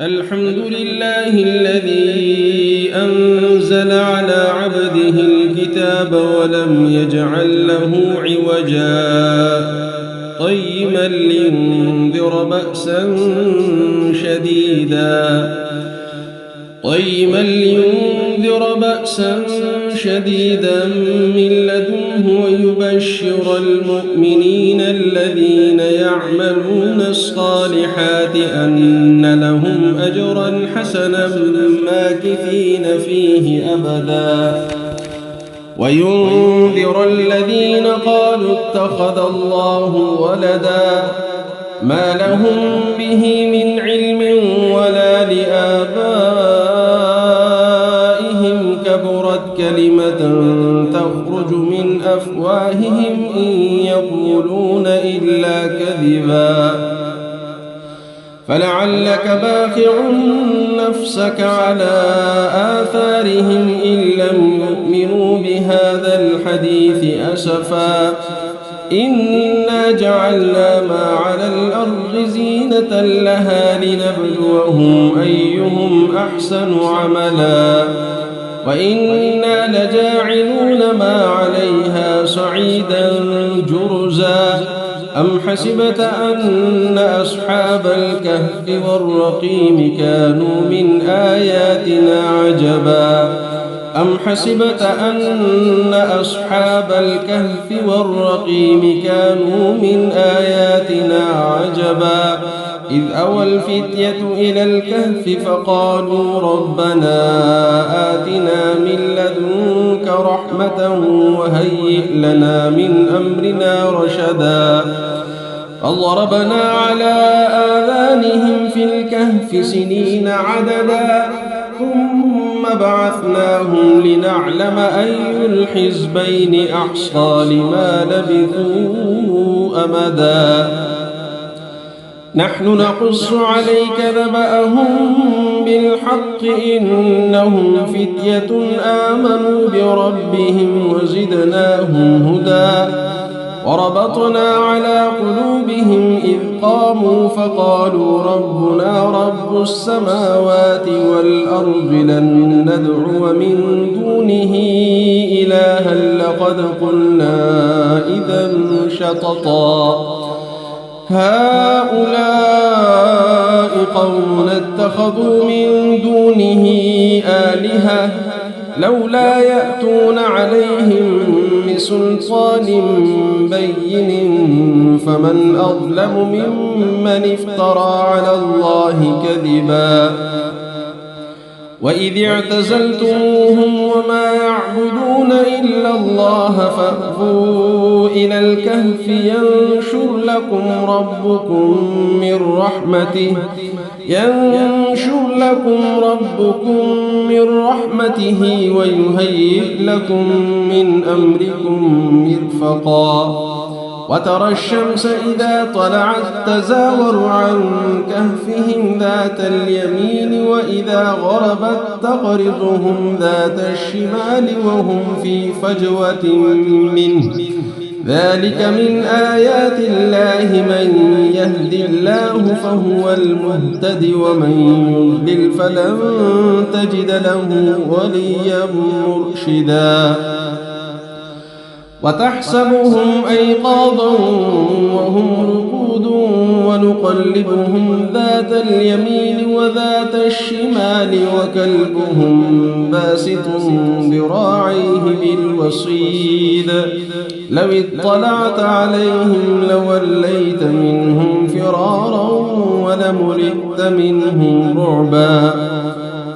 الحمد لله الذي أنزل على عبده الكتاب ولم يجعل له عوجا قيما لينذر بأسا شديدا من لدنه ويبشر المؤمنين الذين يعملون الصالحات أن لهم أجرا حسنا ماكثين فيه أبدا وينذر الذين قالوا اتخذ الله ولدا ما لهم به من علم ولا لآبائهم كبرت كلمة تخرج من أفواههم إن يقولون إلا كذبا فلعلك باخع نفسك على آثارهم إن لم يؤمنوا بهذا الحديث أسفا إنا جعلنا ما على الأرض زينة لها لنبلوهم أيهم أحسن عملا وإنا لجاعلون ما عليها صعيدا جرزا أم حسبت أن أصحاب الكهف والرقيم كانوا من آياتنا عجبا أم حسبت أن أصحاب الكهف والرقيم كانوا من آياتنا عجبا إذ أوى الفتية إلى الكهف فقالوا ربنا آتنا من لدنك رحمة وهيئ لنا من أمرنا رشدا فضربنا على آذانهم في الكهف سنين عددا ثم بعثناهم لنعلم أي الحزبين أحصى لما لبثوا أمدا نحن نقص عليك نبأهم بالحق إنهم فتية آمنوا بربهم وزدناهم هدى وربطنا على قلوبهم إذ قاموا فقالوا ربنا رب السماوات والأرض لن ندعو من دونه إلها لقد قلنا إذا شططا هؤلاء قوم اتخذوا من دونه آلهة لولا يأتون عليهم بسلطان بين فمن أظلم ممن افترى على الله كذبا وإذ اعتزلتموهم وما يعبدون إلا الله فأووا إلى الكهف ينشر لكم ربكم من رحمته ويهيئ لكم من أمركم مرفقا وترى الشمس إذا طلعت تزاور عن كهفهم ذات اليمين وإذا غربت تقرضهم ذات الشمال وهم في فجوة منه ذلك من آيات الله من يهد الله فهو المهتد ومن يضلل فلن تجد له وليا مرشدا وتحسبهم أيقاظا وهم رقود ونقلبهم ذات اليمين وذات الشمال وكلبهم باسط ذراعيه بالوصيد لو اطلعت عليهم لوليت منهم فرارا ولملئت منهم رعبا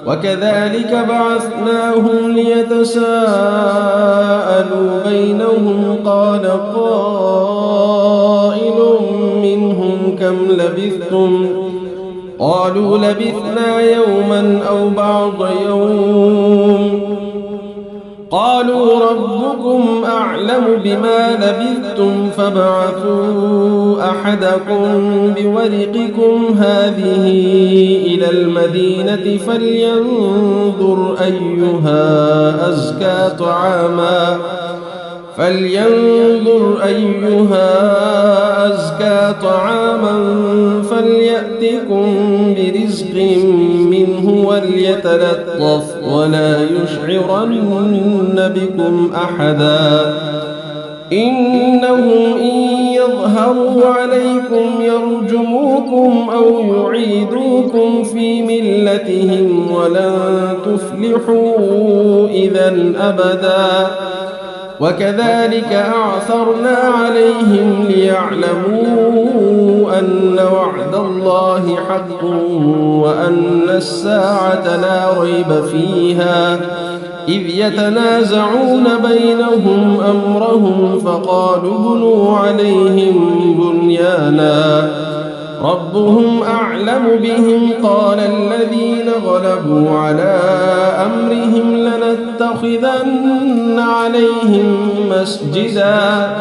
وكذلك بعثناهم ليتساءلوا بينهم قال قائل منهم كم لبثتم قالوا لبثنا يوما أو بعض يوم قالوا ربكم أعلم بما لبثتم فابعثوا أحدكم بورقكم هذه إلى المدينة فلينظر أيها أزكى طعاما فليأتكم برزق منه وليتلطف ولا يشعرن بكم أحدا إنهم إن يظهروا عليكم يرجموكم أو يعيدوكم في ملتهم ولن تفلحوا إذا أبدا وكذلك أعثرنا عليهم ليعلموا أن وعد الله حق وأن الساعة لا ريب فيها إذ يتنازعون بينهم أمرهم فقالوا ابنوا عليهم بنيانا ربهم أعلم بهم قال الذين غلبوا على أمرهم لنتخذن عليهم مسجدا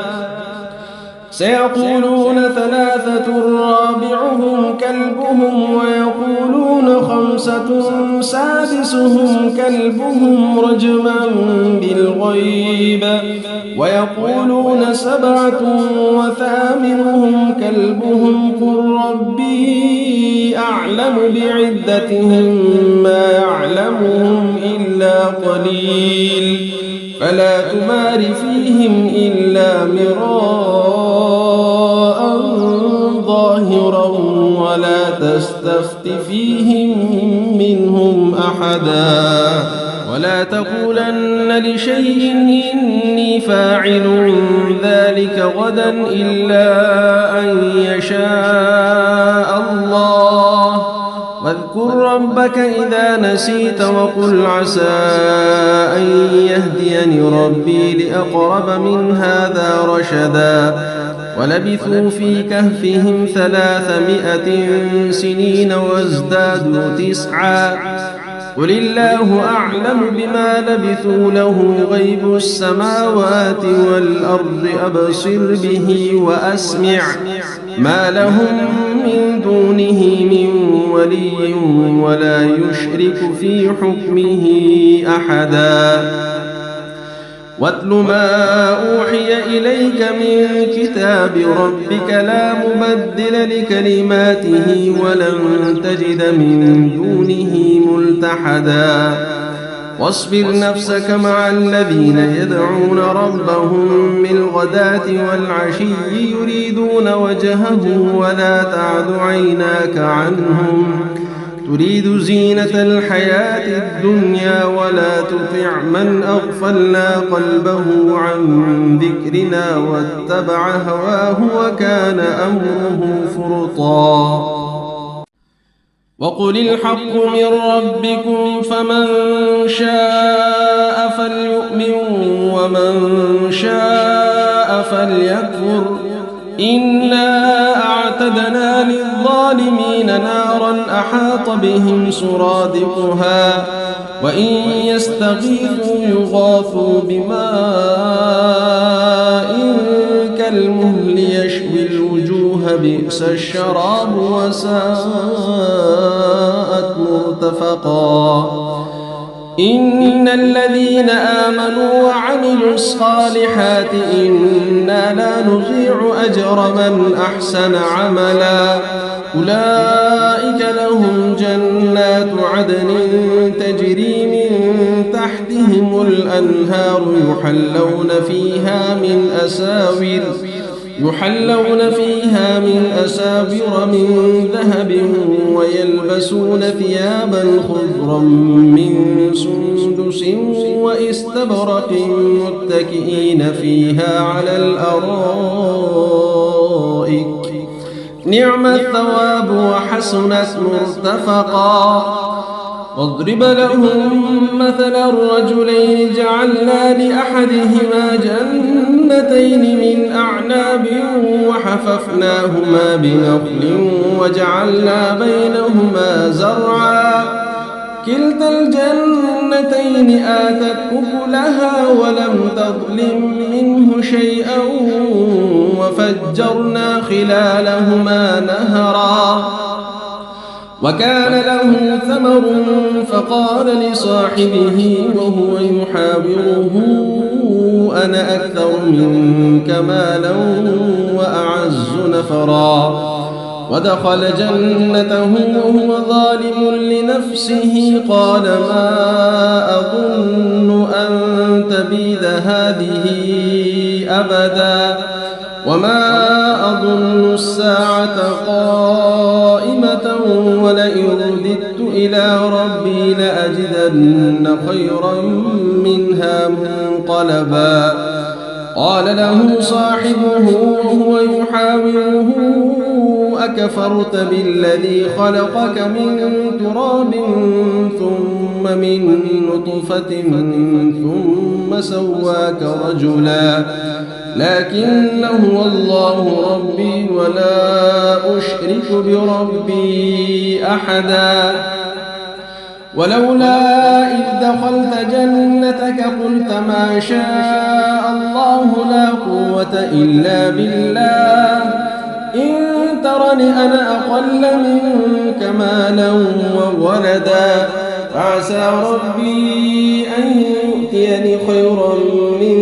سيقولون ثلاثة رابعهم كلبهم ويقولون خمسة سادسهم كلبهم رجما بالغيب ويقولون سبعة وثامنهم كلبهم قل ربي أعلم بعدتهم ما يعلمهم إلا إلا قليل فلا تمار فيهم إلا مراء ظاهرا ولا تستفت فيهم منهم أحدا ولا تقولن لشيء إني فاعل ذلك غدا إلا أن يشاء الله واذكر ربك إذا نسيت وقل عسى أن يهديني ربي لأقرب من هذا رشدا ولبثوا في كهفهم 300 سنين وازدادوا 9 قل الله أعلم بما لبثوا له غيب السماوات والأرض أبصر به وأسمع ما لهم من دونه من ولي ولا يشرك في حكمه أحدا واتل ما أوحي إليك من كتاب ربك لا مبدل لكلماته ولن تجد من دونه ملتحدا واصبر نفسك مع الذين يدعون ربهم بالغداة والعشي يريدون وجهه ولا تعد عيناك عنهم تريد زينة الحياة الدنيا ولا تطع من أغفلنا قلبه عن ذكرنا واتبع هواه وكان أمره فرطا وقل الحق من ربكم فمن شاء فليؤمن ومن شاء فليكفر إنا أعتدنا للظالمين نارا أحاط بهم سرادقها وإن يستغيثوا يغاثوا بماء كالمهل يشوي الوجوه بئس الشراب وساءت مرتفقا إن الذين آمنوا وعملوا الصالحات إنا لا نضيع أجر من أحسن عملا أولئك لهم جنات عدن تجري من تحتهم الأنهار يحلون فيها من أساور من ذهب ويلبسون ثيابا خضرا من سندس واستبرق متكئين فيها على الأرائك نعم الثواب وحسنت مرتفقا واضرب لهم مثل الرجلين جعلنا لأحدهما جنتين من أعناب وحففناهما بنخل وجعلنا بينهما زرعا كلتا الجنتين آتت أكلها ولم تظلم منه شيئا وفجرنا خلالهما نهرا وكان له ثمر فقال لصاحبه وهو يحاوره أنا أكثر منك مالا وأعز نفرا ودخل جنته وهو ظالم لنفسه قال ما أظن أن تبيد هذه أبدا وما أظن الساعة قائمة ولئن رددت إلى ربي لأجدن خيرا منها منقلبا قال له صاحبه وهو يحاوره أكفرت بالذي خلقك من تراب ثم من نطفة ثم سواك رجلا لكن هو الله ربي ولا أشرك بربي أحدا ولولا إذ دخلت جنتك قلت ما شاء الله لا قوة إلا بالله إن ترني أنا أقل منك مالا وولدا فعسى ربي أن يؤتيني خيرا من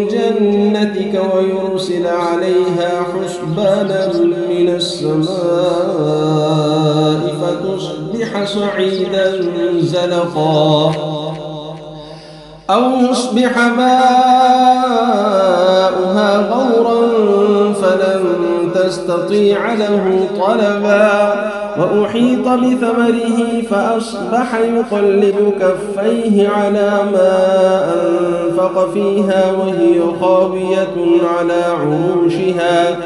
جنتك ويرسل عليها حسبانا من السماء فتصبح صعيدا زلقا أو يصبح ماؤها غورا فلن تستطيع له طلبا وأحيط بثمره فأصبح يقلب كفيه على ما أنفق فيها وهي خاوية على عروشها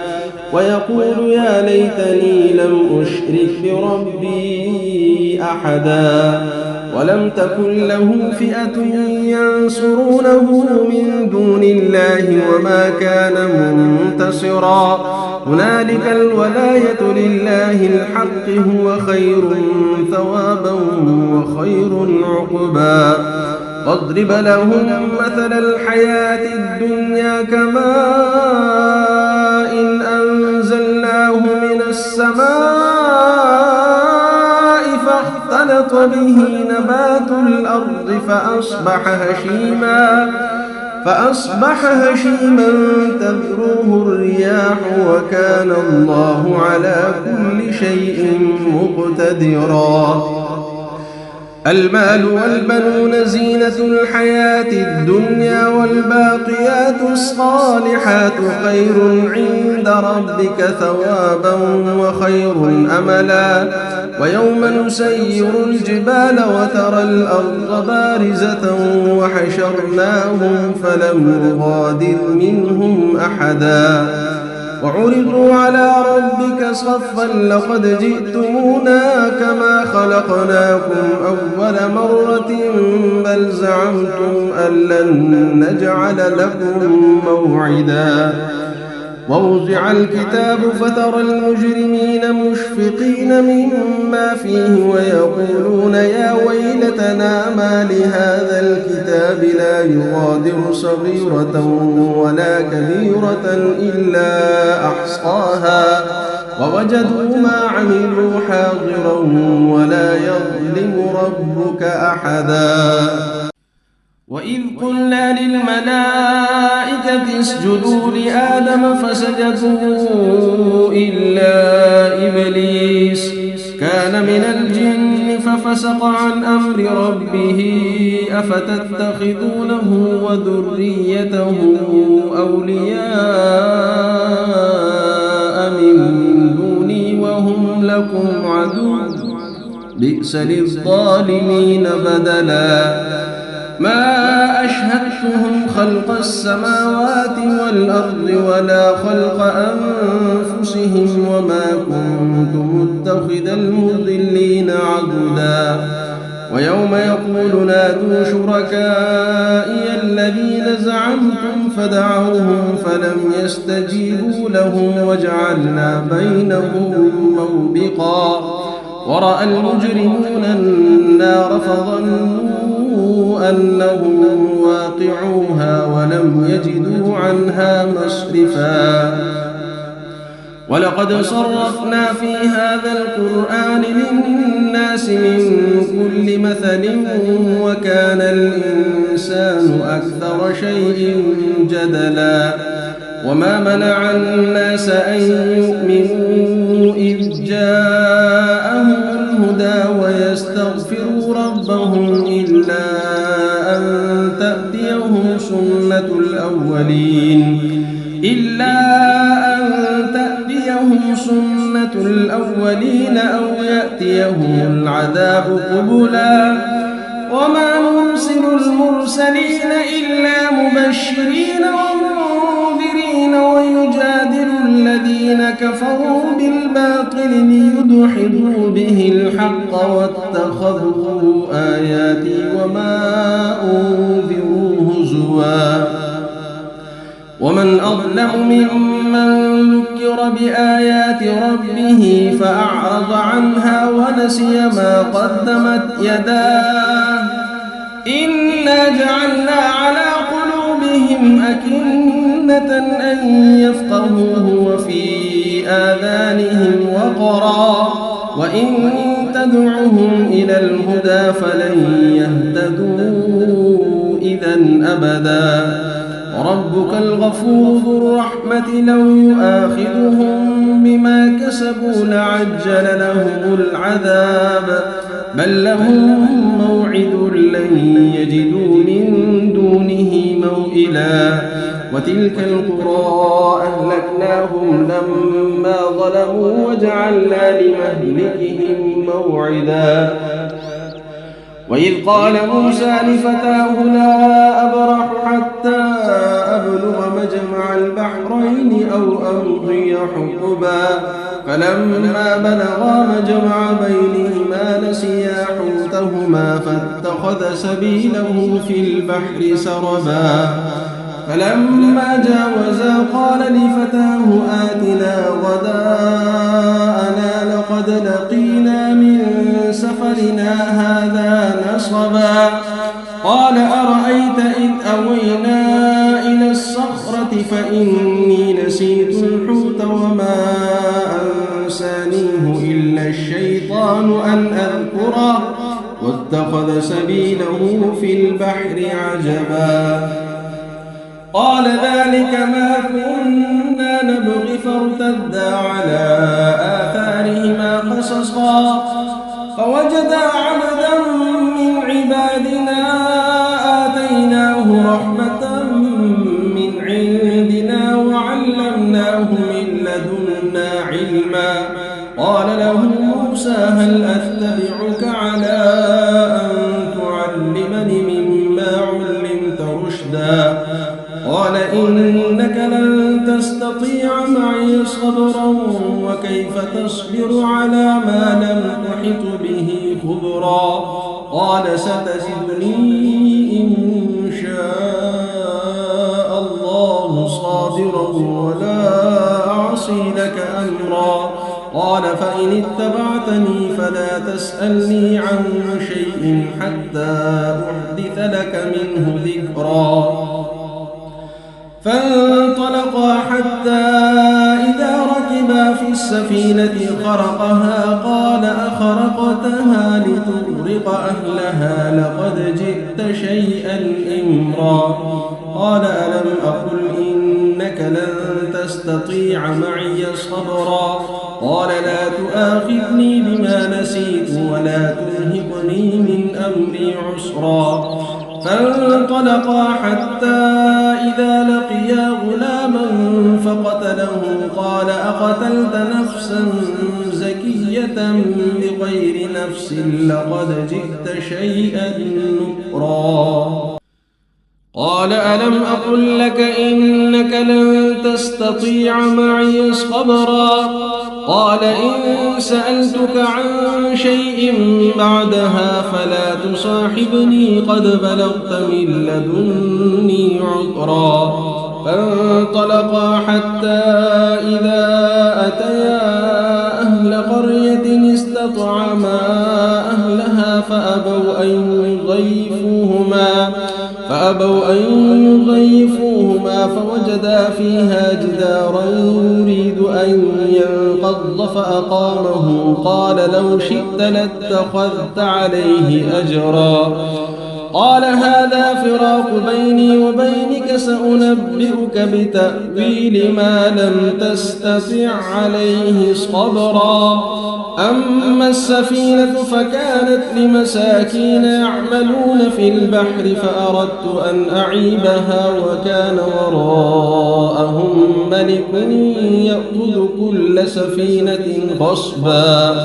ويقول يا ليتني لم أشرك بربي أحدا ولم تكن له فئة ينصرونه من دون الله وما كان منتصرا هنالك الولاية لله الحق هو خير ثوابا وخير عقبا واضرب لهم مثل الحياة الدنيا كماء إن أنزلناه من السماء فاختلط به نبات الأرض فأصبح هشيما تذروه الرياح وكان الله على كل شيء مقتدرا المال والبنون زينة الحياة الدنيا والباقيات الصالحات خير عند ربك ثوابا وخير أملا ويوم نسير الجبال وترى الأرض بارزة وحشرناهم فلم نغادر منهم أحدا وعرضوا على ربك صفا لقد جئتمونا كما خلقناكم أول مرة بل زعمتم أن لن نجعل لكم موعدا ووضع الكتاب فترى المجرمين مشفقين مما فيه ويقولون يا ويلتنا ما لهذا الكتاب لا يغادر صغيرة ولا كبيرة إلا أحصاها ووجدوا ما عملوا حاضرا ولا يظلم ربك أحدا وإذ قلنا للملائكة اسجدوا لآدم فسجدوا إلا إبليس كان من الجن ففسق عن أمر ربه أفتتخذونه وذريته أولياء من دوني وهم لكم عدو بئس للظالمين بدلا ما أشهدتهم خلق السماوات والأرض ولا خلق أنفسهم وما كنت متخذ المضلين عضدا ويوم يقول نادوا شركائي الذين زعمتم فدعوهم فلم يستجيبوا لهم وجعلنا بينهم موبقا ورأى المجرمون النار فظنوا أنهم واقعوها ولم يجدوا عنها مصرفا ولقد صرفنا في هذا القرآن للناس من كل مثل وكان الإنسان أكثر شيء جدلا وما منع الناس أن يؤمنوا إذ جاءهم الهدى ويستغفروا ربهم إلا أن تأتيهم سنة الأولين أو يأتيهم العذاب قبلا وما نرسل المرسلين إلا مبشرين ومنذرين ويجادل الذين كفروا بالباطل ليدحضوا به الحق واتخذوا آياتي وما أنذروا هزوا ومن أظلم ممن ذكر بآيات ربه فأعرض عنها ونسي ما قدمت يداه إنا جعلنا على قلوبهم أكنة أن يفقهوه وفي آذانهم وقرا وإن تدعهم إلى الهدى فلن يهتدوا إذا أبدا وربك الغفور ذو الرحمة لو يؤاخذهم بما كسبوا لعجل لهم العذاب بل لهم موعد لن يجدوا من دونه موئلا وتلك القرى أهلكناهم لما ظلموا وجعلنا لمهلكهم موعدا وإذ قال موسى لفتاه لا أبرح حتى أبلغ مجمع البحرين أو أمضي حقبا فلما بلغا مجمع بينهما نسيا حوتهما فاتخذ سبيله في البحر سربا فلما جاوزا قال لفتاه آتنا غداءنا لقد لقينا من سفرنا هذا نصبا قال أرأيت إذ أوينا إلى الصخرة فإني نسيت الحوت وما أنسانيه إلا الشيطان أن أذكره واتخذ سبيله في البحر عجبا قال ذلك ما كنا نبغي فارتدا على آثارهما قصصا فوجدا عبدا من عبادنا آتيناه رحمة من عندنا وعلمناه من لدنا علما قال له موسى هل أتبعك على أن تعلمني مما علمت رشدا قال إنك لن تستطيع معي صبرا وكيف تصبر على ما لم تحط به خبرا قال ستجدني إن شاء الله صابرا ولا أعصي لك أمرا قال فإن اتبعتني فلا تسألني عن شيء حتى أحدث لك منه ذكرا فانطلقا حتى إذا ركبا في السفينة خرقها قال أخرقتها لتغرق أهلها لقد جئت شيئا إمرا قال ألم أقل إنك لن تستطيع معي صبرا قال لا تؤاخذني بما نسيت ولا ترهقني من أمري عسرا فانطلقا حتى إذا لقيا غلاما فقتله قال أقتلت نفسا زكية بغير نفس لقد جئت شيئا نكرا قال ألم أقل لك إنك لن تستطيع معي صبرا قال إن سألتك عن شيء بعدها فلا تصاحبني قد بلغت من لدني عذرا فانطلقا حتى إذا أتيا أهل قرية استطعما أهلها فأبوا أن يضيفوهما فوجدا فيها جدارا يريد أن ينقض فأقامه قال لو شئت لاتخذت عليه أجرا قال هذا فراق بيني وبينك سأنبئك بتأويل ما لم تستطع عليه صبرا أما السفينة فكانت لمساكين يعملون في البحر فأردت أن أعيبها وكان وراءهم ملك يأخذ كل سفينة غصبا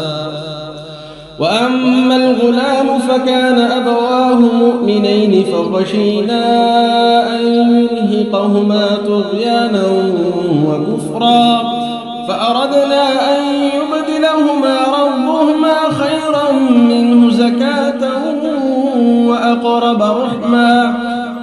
وأما الغلام فكان أبواه مؤمنين فخشينا أن يرهقهما طغيانا وكفرا فأردنا أن يبدلهما ربهما خيرا منه زكاة وأقرب رحما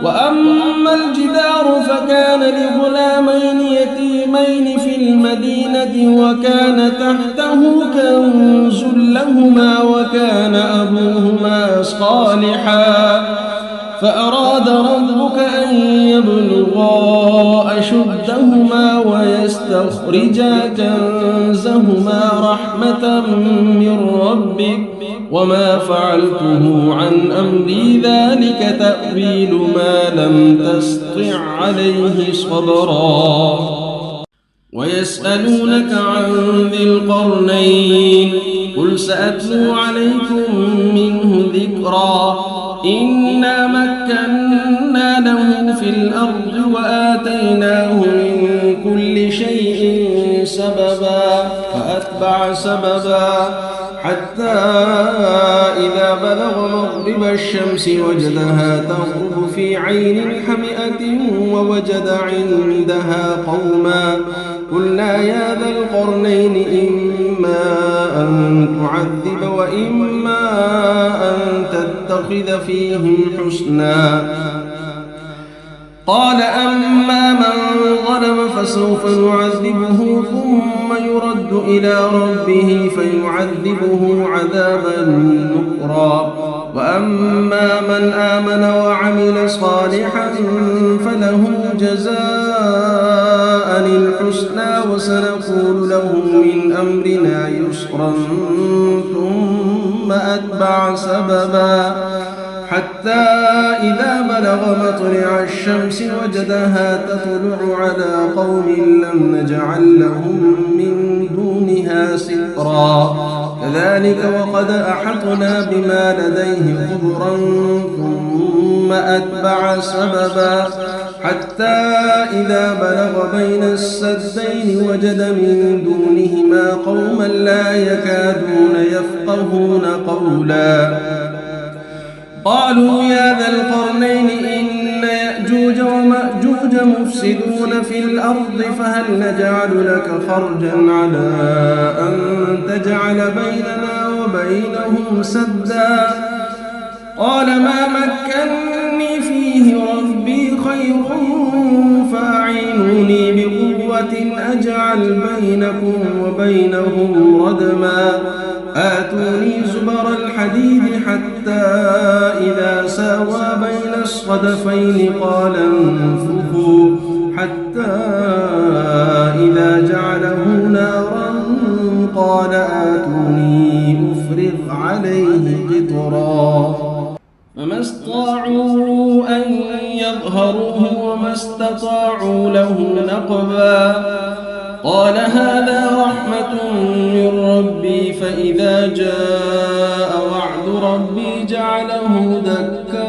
وأما الجدار فكان لغلامين يتيمين في المدينة وكان تحته كنز لهما وكان أبوهما صالحا فأراد ربك أن يبلغا أشدهما ويستخرجا كنزهما رحمة من ربك وما فعلته عن أمري ذلك تأويل ما لم تستطع عليه صبرا ويسألونك عن ذي القرنين قل سأتلو عليكم من ذكرا إنا مكنا له في الأرض وآتيناه من كل شيء سببا فأتبع سببا حتى إذا بلغ مغرب الشمس وجدها تغرب في عين حمئة ووجد عندها قوما قلنا يا ذا القرنين إما أن تعذب وإما أن تتخذ فيهم حسنا قال أما من ظلم فسوف نعذبه ثم يرد إلى ربه فيعذبه عذابا نكرا وأما من آمن وعمل صالحا فله جزاء الحسنى وسنقول له من أمرنا يسرا ثم أتبع سببا حتى إذا بلغ مطلع الشمس وجدها تطلع على قوم لم نجعل لهم من دونها سترا كذلك وقد أحطنا بما لديه خبرا ثم أتبع سببا حتى إذا بلغ بين السدين وجد من دونهما قوما لا يكادون يفقهون قولا قالوا يا ذا القرنين إن يأجوج ومأجوج مفسدون في الأرض فهل نجعل لك خرجا على أن تجعل بيننا وبينهم سدا قال ما مكني فيه ربي خير فأعينوني بقوة أجعل بينكم وبينهم ردما آتوني زبر الحديد حتى إذا ساوى بين الصدفين قال انفخوا حتى إذا جعله نارا قال آتوني أفرغ عليه قطرا فما استطاعوا أن يظهروه وما استطاعوا له نقبا قال هذا رحمة من ربي فإذا جاء وعد ربي جعله دكاء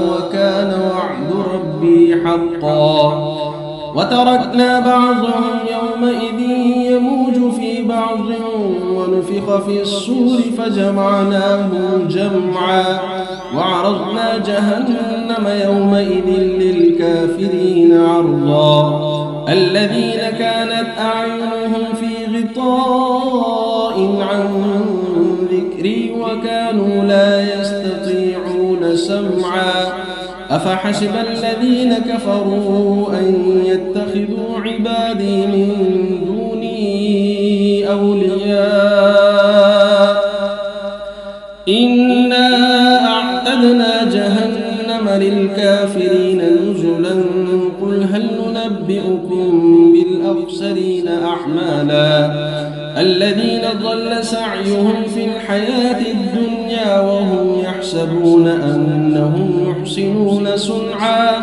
وكان وعد ربي حقا وتركنا بعضهم يومئذ يموج في بعض ونفخ في الصور فجمعناهم جمعا وعرضنا جهنم يومئذ للكافرين عرضا الذين كانت أعينهم في غطاء عن ذكري وكانوا لا يستطيعون سمعا أفحسب الذين كفروا أن يتخذوا عبادي من دوني أولياء إنا أعتدنا جهنم للكافرين نزلا قل هل ننبئكم بالأخسرين أعمالا الذين ضل سعيهم في الحياة الدنيا وهم يحسبون أنهم يحسنون صنعا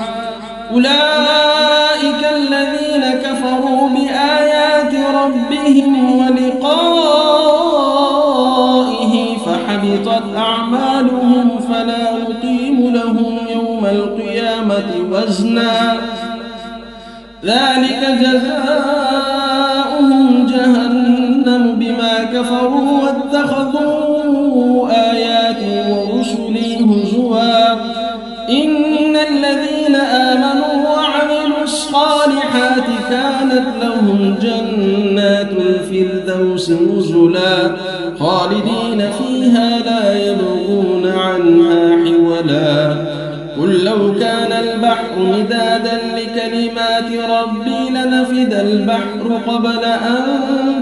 أولئك الذين كفروا بآيات ربهم ولقائه فحبطت أعمالهم فلا نقيم لهم يوم القيامة وزنا ذلك جزاؤهم جهنم بما كفروا واتخذوا آياتي ورسلي هزوا إن الذين آمنوا وعملوا الصالحات كانت لهم جنات الفردوس نزلا خالدين فيها لا يبغون عنها حولا قل لو كان البحر مدادا لكلمات ربي لنفد البحر قبل أن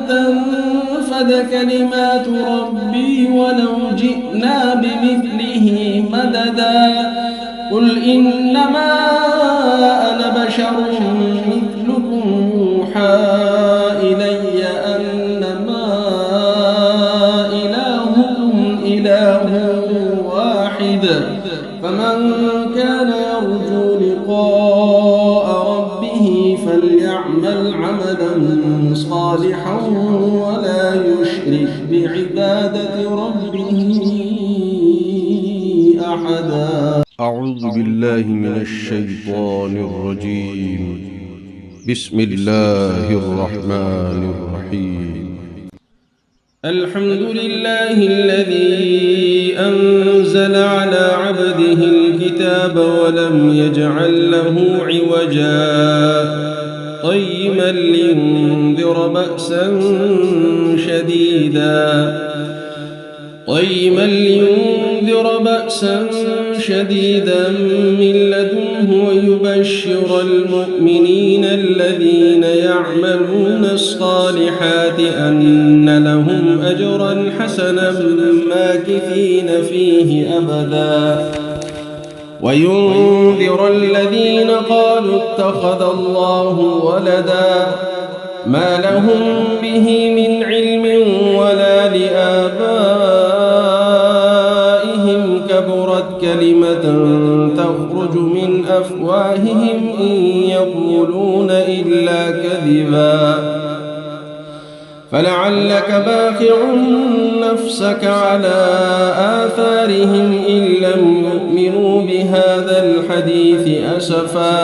تنفد كلمات ربي ولو جئنا بمثله مددا قل إنما أنا بشر مثلكم يوحى إلي أنما إلهكم إله واحد فمن كان يرجو لقاء ربه فليعمل عملا صالحا ولا يشرك يشرك بعبادة ربه أحدا. أعوذ بالله من الشيطان الرجيم. بسم الله الرحمن الرحيم. الحمد لله الذي أنزل على عبده الكتاب ولم يجعل له عوجا قيما لينذر بأسا شديدا من لدنه ويبشر المؤمنين الذين يعملون الصالحات أن لهم أجرا حسنا ماكثين فيه أبدا، وينذر الذين قالوا اتخذ الله ولدا ما لهم به من علم ولا لآبائهم، كبرت كلمة تخرج من أفواههم إن يقولون إلا كذبا. فلعلك باخع نفسك على آثارهم إن لم يؤمنوا بهذا الحديث أسفا.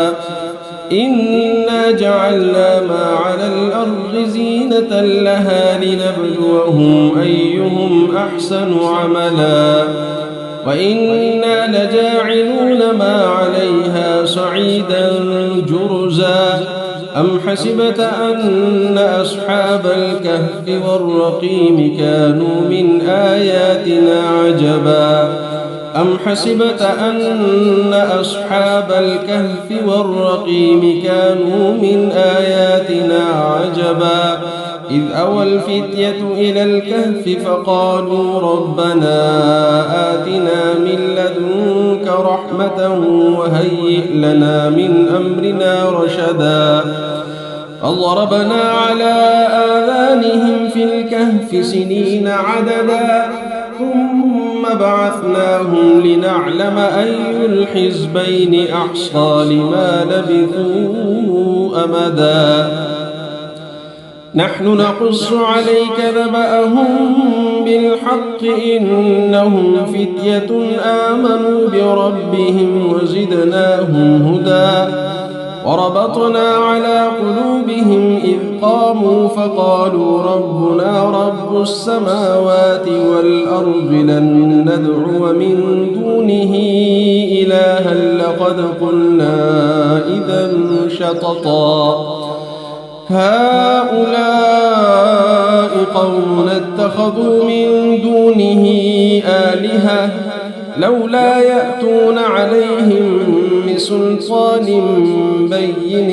إنا جعلنا ما على الأرض زينة لها لنبلوهم أيهم أحسن عملا، وإنا لجاعلون ما عليها صعيدا جرزا. أم حسبت أن أصحاب الكهف والرقيم كانوا من آياتنا عجبا أم حسبت أن أصحاب الكهف والرقيم كانوا من آياتنا عجبا إذ أوى الفتية إلى الكهف فقالوا ربنا آتنا من لدنك رحمة وهيئ لنا من أمرنا رشدا. فضربنا على آذانهم في الكهف سنين عددا ثم بعثناهم لنعلم أي الحزبين أحصى لما لبثوا أمدا. نحن نقص عليك نبأهم بالحق إنهم فتية آمنوا بربهم وزدناهم هدى. وربطنا على قلوبهم إذ قاموا فقالوا ربنا رب السماوات والأرض لن ندعو من دونه إلها لقد قلنا إذا شططا. هؤلاء قوم اتخذوا من دونه آلهة لولا يأتون عليهم بسلطان بين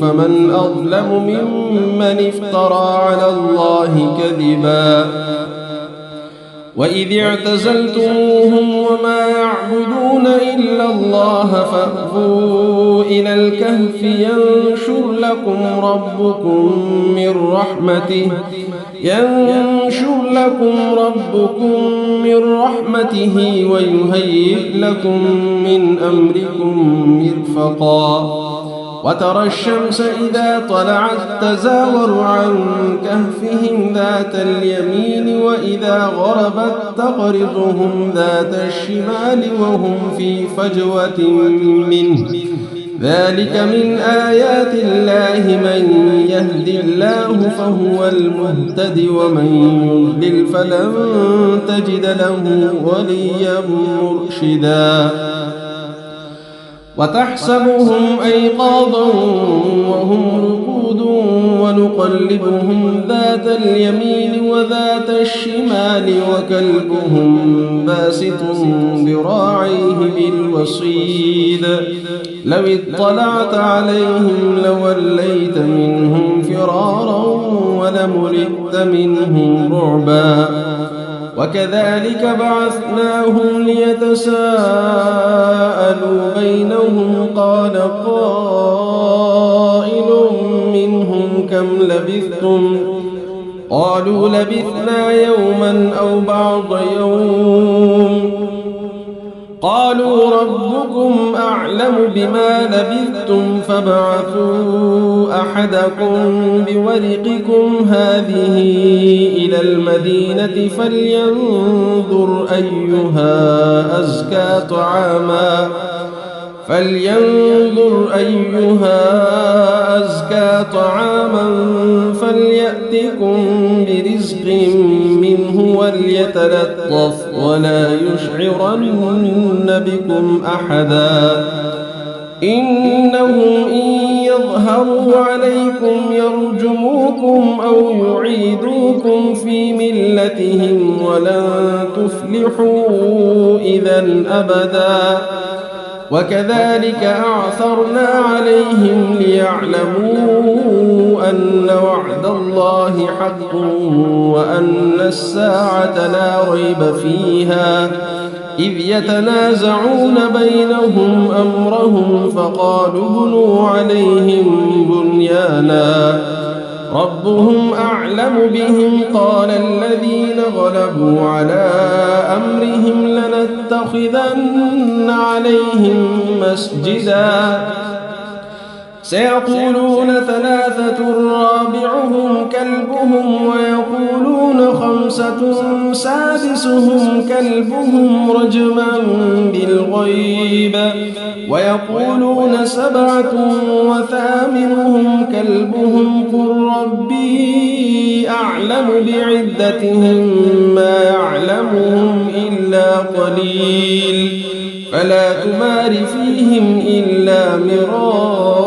فمن أظلم ممن افترى على الله كذبا. وإذ اعتزلتموهم وما يعبدون إلا الله فأووا إلى الكهف ينشر لكم ربكم من رحمته ويهيئ لكم من أمركم مرفقا. وترى الشمس إذا طلعت تزاور عن كهفهم ذات اليمين وإذا غربت تقرضهم ذات الشمال وهم في فجوة منه. ذلك من آيات الله من يهد الله فهو المهتد ومن يضلل فلن تجد له وليا مرشدا. وتحسبهم أيقاظا وهم رقود ونقلبهم ذات اليمين وذات الشمال وكلبهم باسط ذراعيه بالوصيد. لو اطلعت عليهم لوليت منهم فرارا ولملئت منهم رعبا. وكذلك بعثناهم ليتساءلوا بينهم قال قائل منهم كم لبثتم قالوا لبثنا يوما أو بعض يوم قالوا ربكم أعلم بما لبثتم فابعثوا أحدكم بورقكم هذه إلى المدينة فلينظر أيها أزكى طعاما فليأتكم برزق منه وليتلطف ولا يشعرن بكم أحدا إنهم إن يظهروا عليكم يرجموكم أو يعيدوكم في ملتهم ولن تفلحوا إذا أبدا وكذلك أعثرنا عليهم ليعلموا أن وعد الله حق وأن الساعة لا ريب فيها إذ يتنازعون بينهم أمرهم فقالوا ابنوا عليهم بنيانا ربهم أعلم بهم قال الذين غلبوا على أمرهم لنتخذن عليهم مسجدا سيقولون ثلاثة رابعهم كلبهم ويقولون خمسة سادسهم كلبهم رجما بالغيب ويقولون سبعة وثامنهم كلبهم قل ربي أعلم بعدتهم ما يعلمهم إلا قليل فلا تمار فيهم إلا مراء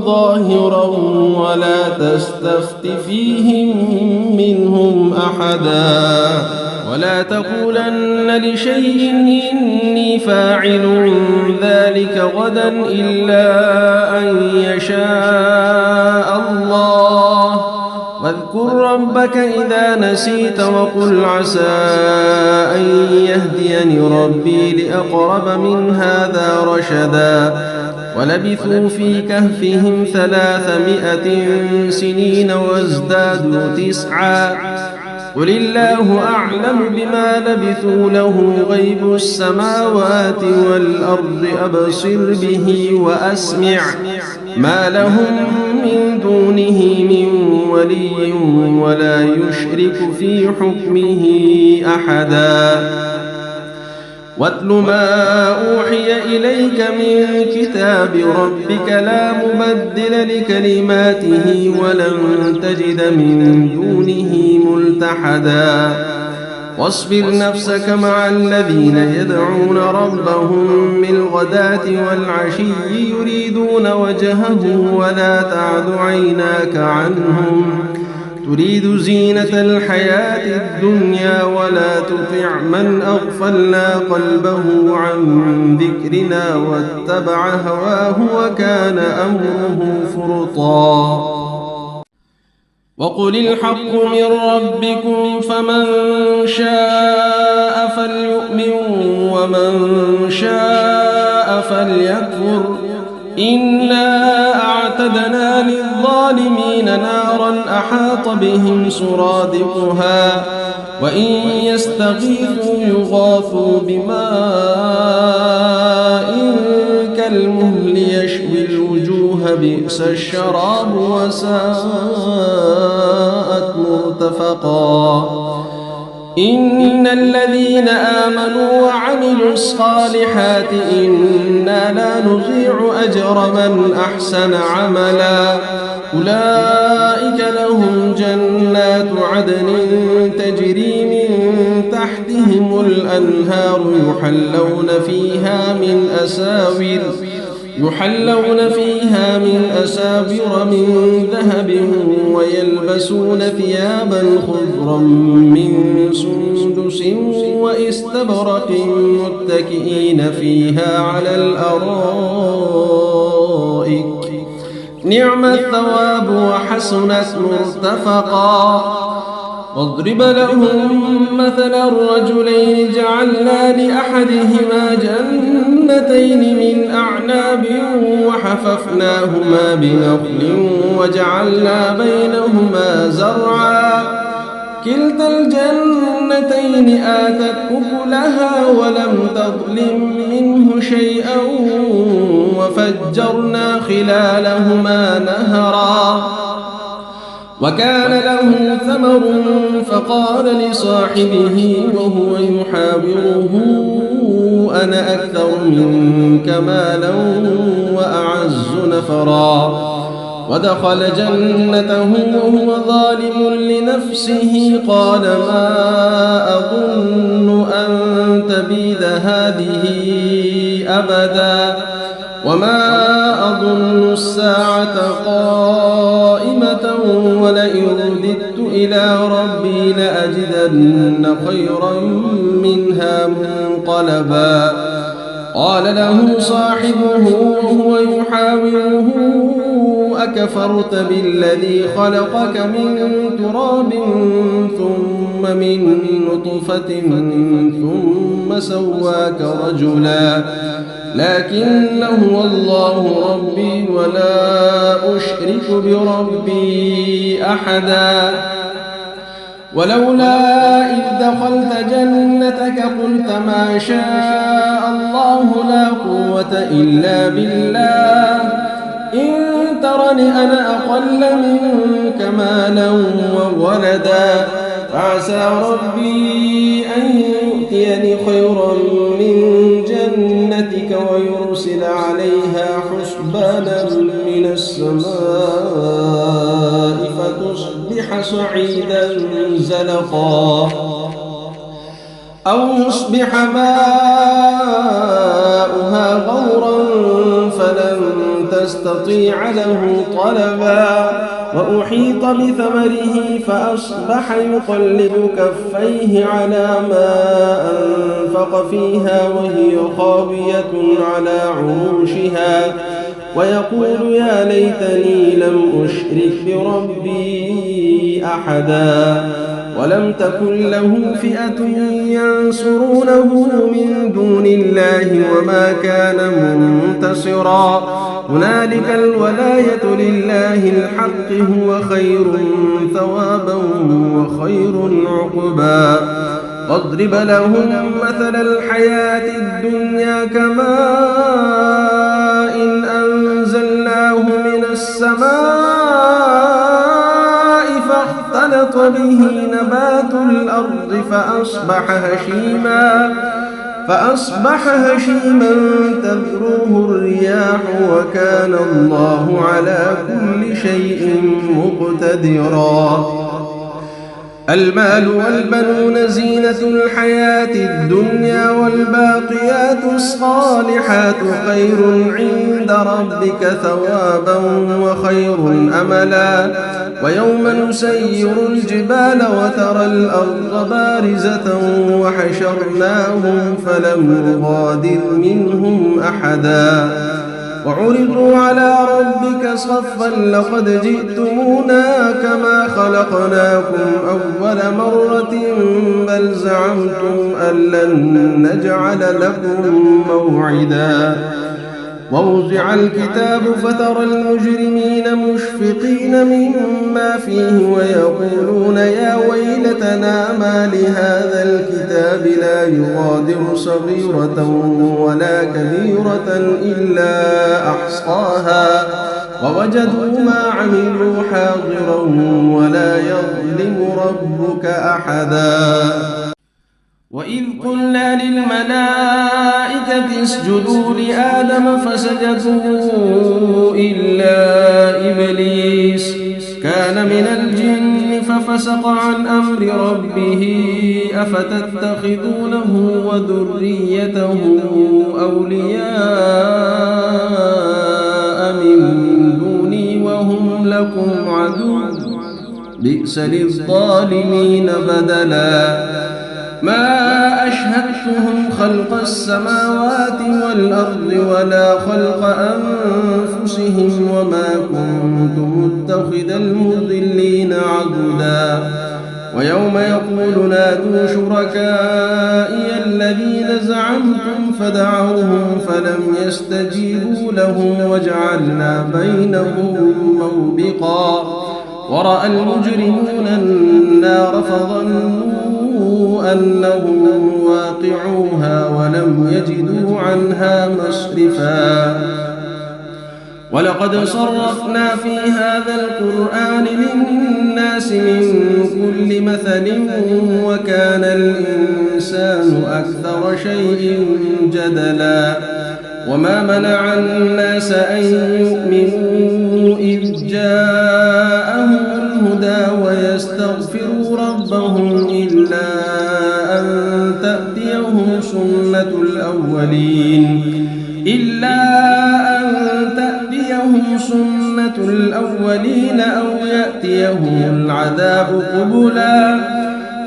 ظاهرا ولا تستفت فيهم منهم أحدا ولا تقولن لشيء إني فاعل ذلك غدا إلا أن يشاء الله واذكر ربك إذا نسيت وقل عسى أن يهديني ربي لأقرب من هذا رشدا ولبثوا في كهفهم 300 سنين وازدادوا 9 قل الله أعلم بما لبثوا له غيب السماوات والأرض أبصر به وأسمع ما لهم من دونه من ولي ولا يشرك في حكمه أحدا واتل ما أوحي إليك من كتاب ربك لا مبدل لكلماته ولن تجد من دونه ملتحدا واصبر نفسك مع الذين يدعون ربهم بالغداة والعشي يريدون وجهه ولا تعد عيناك عنهم تريد زينة الحياة الدنيا ولا تطع من أغفلنا قلبه عن ذكرنا واتبع هواه وكان أمره فرطا وقل الحق من ربكم فمن شاء فليؤمن ومن شاء فليكفر إنا أعتدنا للظالمين نارا أحاط بهم سرادقها وإن يستغيثوا يغاثوا بماء كالمهل يشوي الوجوه بئس الشراب وساءت مرتفقا إن الذين آمنوا وعملوا الصالحات إنا لا نضيع أجر من أحسن عملا أولئك لهم جنات عدن تجري من تحتهم الأنهار يحلون فيها من أساور من ذهب ويلبسون ثيابا خضرا من سندس واستبرق متكئين فيها على الأرائك نعم الثواب وحسنت مرتفقا واضرب لهم مثل الرجلين جعلنا لأحدهما جنتين من أعناب وحففناهما بنخل وجعلنا بينهما زرعا كلتا الجنتين آتت أكلها ولم تظلم منه شيئا وفجرنا خلالهما نهرا وكان له ثمر فقال لصاحبه وهو يحاوره أنا أكثر منك مالا وأعز نفرا ودخل جنته وهو ظالم لنفسه قال ما أظن أن تبيد هذه أبدا وما أظن الساعة قائمة ولئن رددت إلى ربي لأجدن خيرا منها منقلبا قال له صاحبه وهو يحاوره أكفرت بالذي خلقك من تراب ثم من نطفة ثم سواك رجلا لكن هو الله ربي ولا أشرك بربي أحدا ولولا إذ دخلت جنتك قلت ما شاء الله لا قوة إلا بالله إن ترني أنا أقل منك مالا وولدا فعسى ربي أن يؤتيني خيرا من جنتك ويرسل عليها حسبانا من السماء فتصبح صعيدا زلقا أو يصبح ماؤها غورا فلن تستطيع له طلبا وأحيط بثمره فأصبح يقلب كفيه على ما أنفق فيها وهي خاوية على عروشها ويقول يا ليتني لم أشرك بربي أحدا ولم تكن له فئة ينصرونه من دون الله وما كان منتصرا هنالك الولاية لله الحق هو خير ثوابا وخير عقبا واضرب لهم مثل الحياة الدنيا كماء إن أنزلناه من السماء فاختلط به نبات الأرض فأصبح هشيما تذروه الرياح وكان الله على كل شيء مقتدرا المال والبنون زينة الحياة الدنيا والباقيات الصالحات خير عند ربك ثوابا وخير أملا ويوم نسير الجبال وترى الأرض بارزة وحشرناهم فلم نغادر منهم أحدا وعرضوا على ربك صفا لقد جئتمونا كما خلقناكم أول مرة بل زعمتم أن لن نجعل لكم موعدا ووضع الكتاب فترى المجرمين مشفقين مما فيه ويقولون يا ويلتنا ما لهذا الكتاب لا يغادر صغيرة ولا كبيرة إلا أحصاها ووجدوا ما عملوا حاضرا ولا يظلم ربك أحدا وإذ قلنا للملائكة اسجدوا لآدم فسجدوا إلا إبليس كان من الجن ففسق عن أمر ربه أفتتخذونه وذريته أولياء من دوني وهم لكم عدو بئس للظالمين بدلا ما أشهدتهم خلق السماوات والأرض ولا خلق أنفسهم وما كنت متخذ المضلين عضدا ويوم يقول نادوا شركائي الذين زعمتم فدعوهم فلم يستجيبوا لهم وجعلنا بينهم موبقا ورأى المجرمون النار فظنوا أنهم واقعوها ولم يجدوا عنها مصرفا ولقد صرفنا في هذا القرآن للناس من كل مثل وكان الإنسان أكثر شيء جدلا وما منع الناس أن يؤمنوا إذ جاءهم الهدى ويستغفروا ربهم إلا أن تأتيهم سنة الأولين أو يأتيهم العذاب قبلا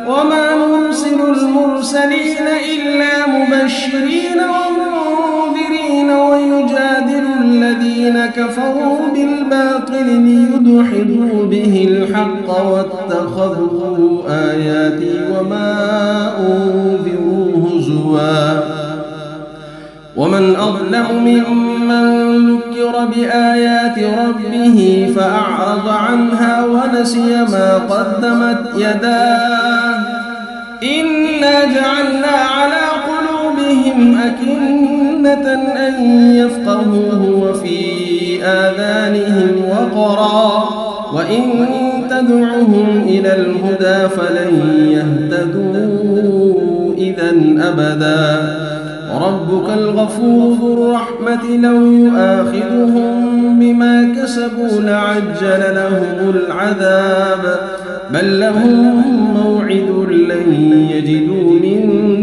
وما نرسل المرسلين إلا مبشرين ومنذرين ويجادل الذين كفروا بالباطل ليدحضوا به الحق واتخذوا آياتي وما أنذروا هزوا ومن أظلم ممن ذكر بآيات ربه فأعرض عنها ونسي ما قدمت يداه إنا جعلنا على قلوبهم أكنة أن يفقهوه وفي آذانهم وقرا وإن تدعهم إلى الهدى فلن يهتدوا إذا أبدا ربك الغفور ذو الرحمة لو يؤاخذهم بما كسبوا لعجل لهم العذاب بل لهم موعد لن يجدوا من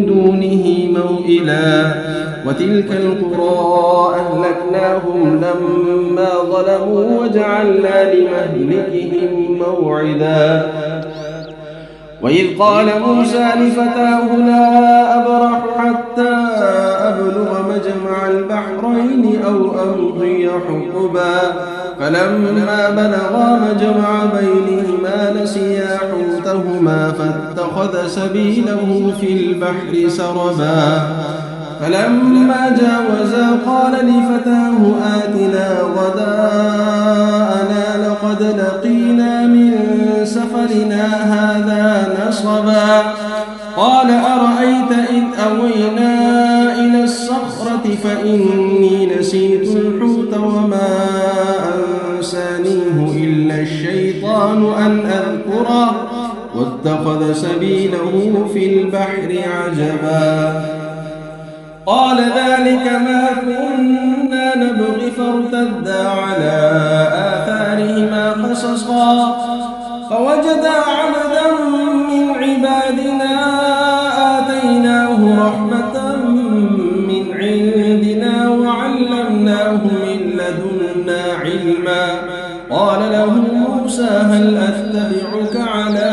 دونه موئلا وتلك القرى أهلكناهم لما ظلموا وجعلنا لمهلكهم موعدا وإذ قال موسى لفتاه لا أبرح حتى أبلغ مجمع البحرين أو أمضي حقبا فلما بلغا مجمع بينهما نسيا حوتهما فاتخذ سبيله في البحر سربا فلما جاوزا قال لفتاه آتنا غداءنا لقد لقينا من سفرنا هذا نصبا قال أرأيت إذ أوينا إلى الصخرة فإني نسيت الحوت وما أنسانيه إلا الشيطان أن أذكره واتخذ سبيله في البحر عجبا قال ذلك ما كنا نبغي فارتدا على آثارهما قصصا فوجدا عبدا من عبادنا آتيناه رحمة من عندنا وعلمناه من لدنا علما قال له موسى هل أتبعك على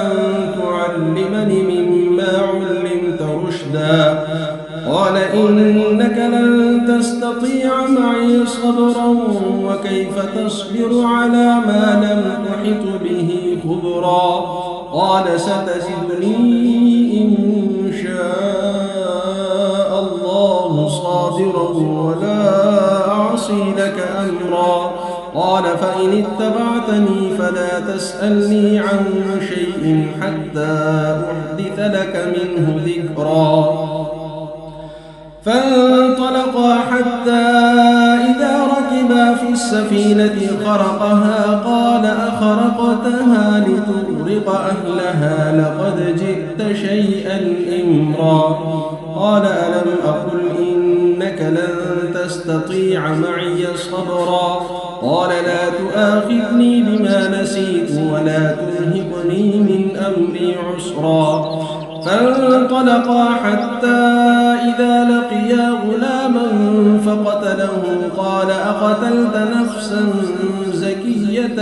أن تعلمني مما علمت رشدا قال إنك لن تستطيع معي صبرا وكيف تصبر على ما لم تحط به خبرا قال ستجدني إن شاء الله صابرا ولا أعصي لك أمرا قال فإن اتبعتني فلا تسألني عن شيء حتى أحدث لك منه ذكرا فانطلقا حتى إذا ركبا في السفينة خرقها قال أخرقتها لتغرق أهلها لقد جئت شيئا إمرا قال ألم أقل إنك لن تستطيع معي صبرا قال لا تؤاخذني بما نسيت ولا ترهقني من أمري عسرا فانطلقا حتى إذا لقيا غلاما فقتله قال أقتلت نفسا زكية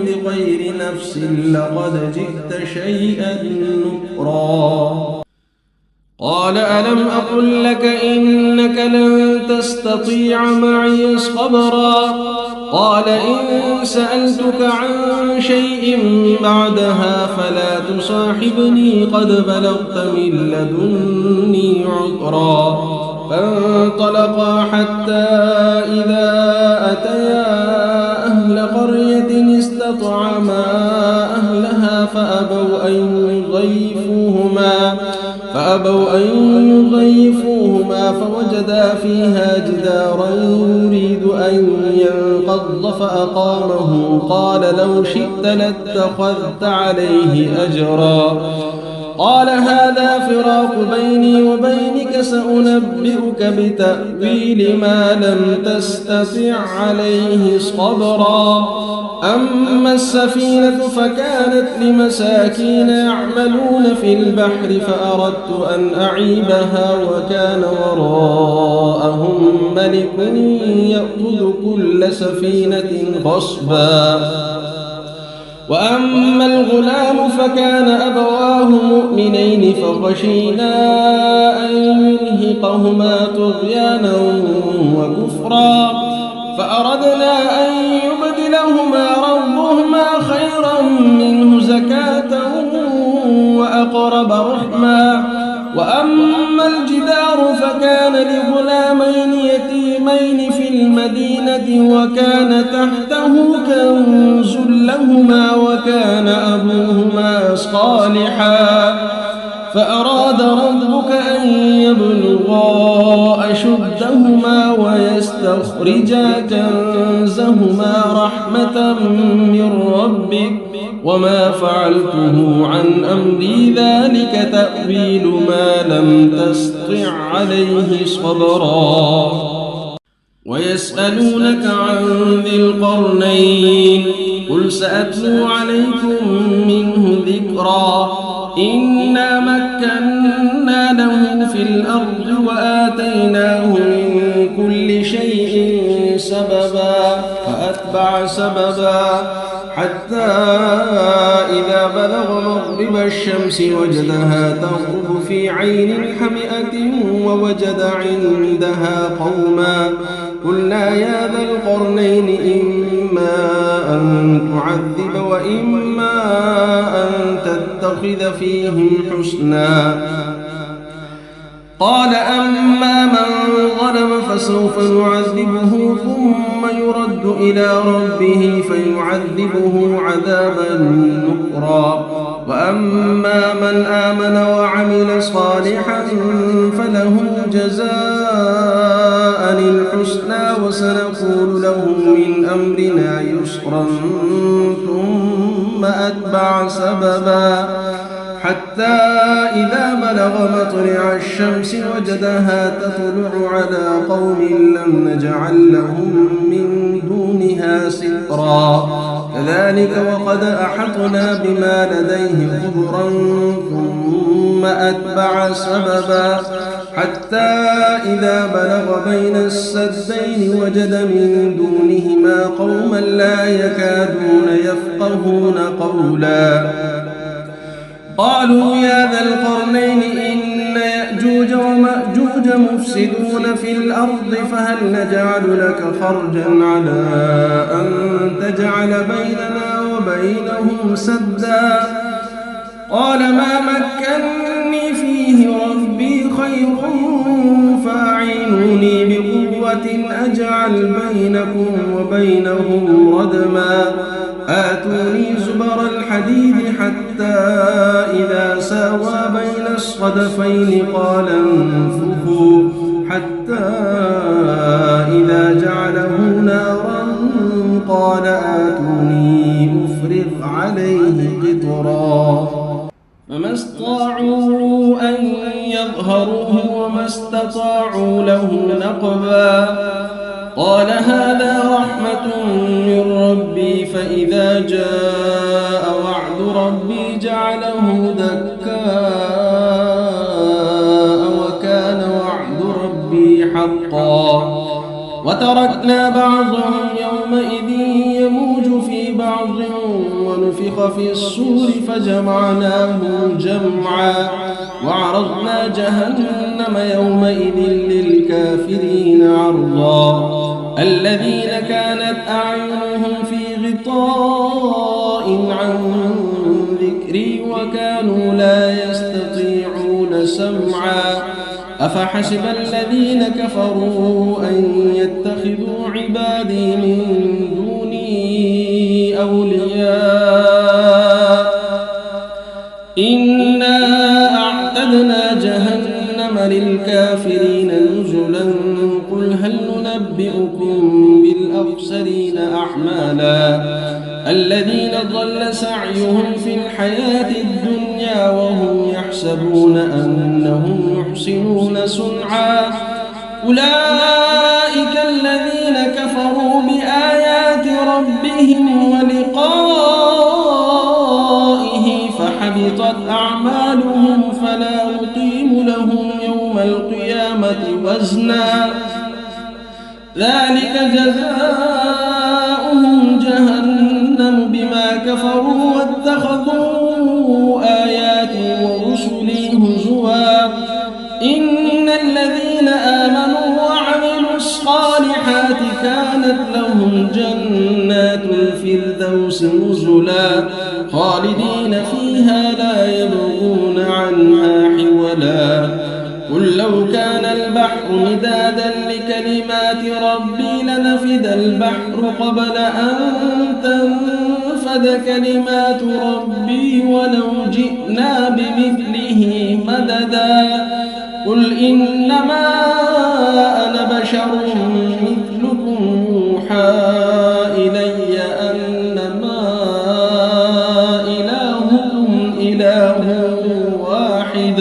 بغير نفس لقد جئت شيئا نكرا قال ألم أقل لك إنك لن تستطيع معي صبرا قال إن سألتك عن شيء بعدها فلا تصاحبني قد بلغت من لدني عذرا فانطلقا حتى إذا أتيا أهل قرية استطعما فاستطعما أهلها فأبوا أن يضيفوهما فوجدا فيها جدارا يريد أن ينقض فأقامه قال لو شئت لاتخذت عليه أجرا قال هذا فراق بيني وبينك سأنبئك بتأويل ما لم تستطع عليه صبرا أما السفينة فكانت لمساكين يعملون في البحر فأردت أن أعيبها وكان وراءهم ملك يأخذ كل سفينة غصبا وأما الغلام فكان أبواه مؤمنين فخشينا أن يرهقهما طغيانا وكفرا فأردنا أن يبدلهما ربهما خيرا منه زكاة وأقرب رحما وأما الجدار فكان لغلامين يتيمين في المدينة وكان تحته كنز لهما وكان أبوهما صالحا فأراد ربك أن يبلغا أشدهما ويستخرجا كنزهما رحمة من ربك وما فعلته عن أمري ذلك تأويل ما لم تستطع عليه صبرا ويسألونك عن ذي القرنين قل سأتلو عليكم منه ذكرا إنا مكنا له في الأرض وآتيناه من كل شيء سببا فأتبع سببا حتى إذا بلغ مغرب الشمس وجدها تغرب في عين حمئة ووجد عندها قوما قلنا يا ذا القرنين إما أن تعذب وإما أن تتخذ فيهم حسنا قال أما من ظلم فسوف نعذبه ثم يرد إلى ربه فيعذبه عذابا نكرا وأما من آمن وعمل صالحا فله جزاء الحسنى وسنقول له من أمرنا يسرا ثم أتبع سببا حتى إذا بلغ مطلع الشمس وجدها تطلع على قوم لم نجعل لهم من دونها سترا كذلك وقد أحطنا بما لديه خبرا ثم أتبع سببا حتى إذا بلغ بين السدين وجد من دونهما قوما لا يكادون يفقهون قولا قالوا يا ذا القرنين إن يأجوج ومأجوج مفسدون في الأرض فهل نجعل لك خرجا على أن تجعل بيننا وبينهم سدا قال ما مكنني فيه ربي خير فأعينوني بقوة أجعل بينكم وبينهم ردما آتوني زبر الحديد حتى إذا ساوى بين الصدفين قال انفخوا حتى إذا جعله نارا قال آتوني أفرغ عليه قطرا فما استطاعوا أن يظهروه وما استطاعوا له نقبا قال هذا رحمة من ربي فإذا جاء وعد ربي جعله دكاء وكان وعد ربي حقا وتركنا بعضهم يومئذ يموج في بعض ونفخ في الصور فجمعناهم جمعا وعرضنا جهنم يومئذ للكافرين عرضا الذين كانت أعينهم في غطاء عن ذكري وكانوا لا يستطيعون سمعا أفحسب الذين كفروا أن يتخذوا عبادي من دوني أولياء الذين ضل سعيهم في الحياة الدنيا وهم يحسبون أنهم يحسنون صنعا أولئك الذين كفروا بآيات ربهم ولقائه فحبطت أعمالهم فلا نقيم لهم يوم القيامة وزنا ذلك جزاؤهم جهنم بما كفروا واتخذوا آياتي ورسلي هزوا إن الذين آمنوا وعملوا الصالحات كانت لهم جنات الفردوس نزلا خالدين فيها لا يبغون عنها حولا قل لو كان البحر مدادا لكلمات ربي لنفد البحر قبل أن تنفد كلمات ربي ولو جئنا بمثله مددا قل إنما أنا بشر مثلكم يوحى إلي أنما إلهكم إله واحد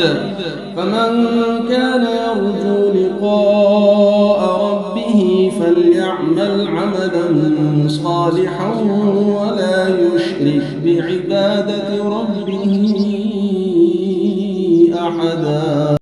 فمن كان يرجو لقاء ربه فليعمل عملا صالحا ولا يشرك بعبادة ربه أحدا.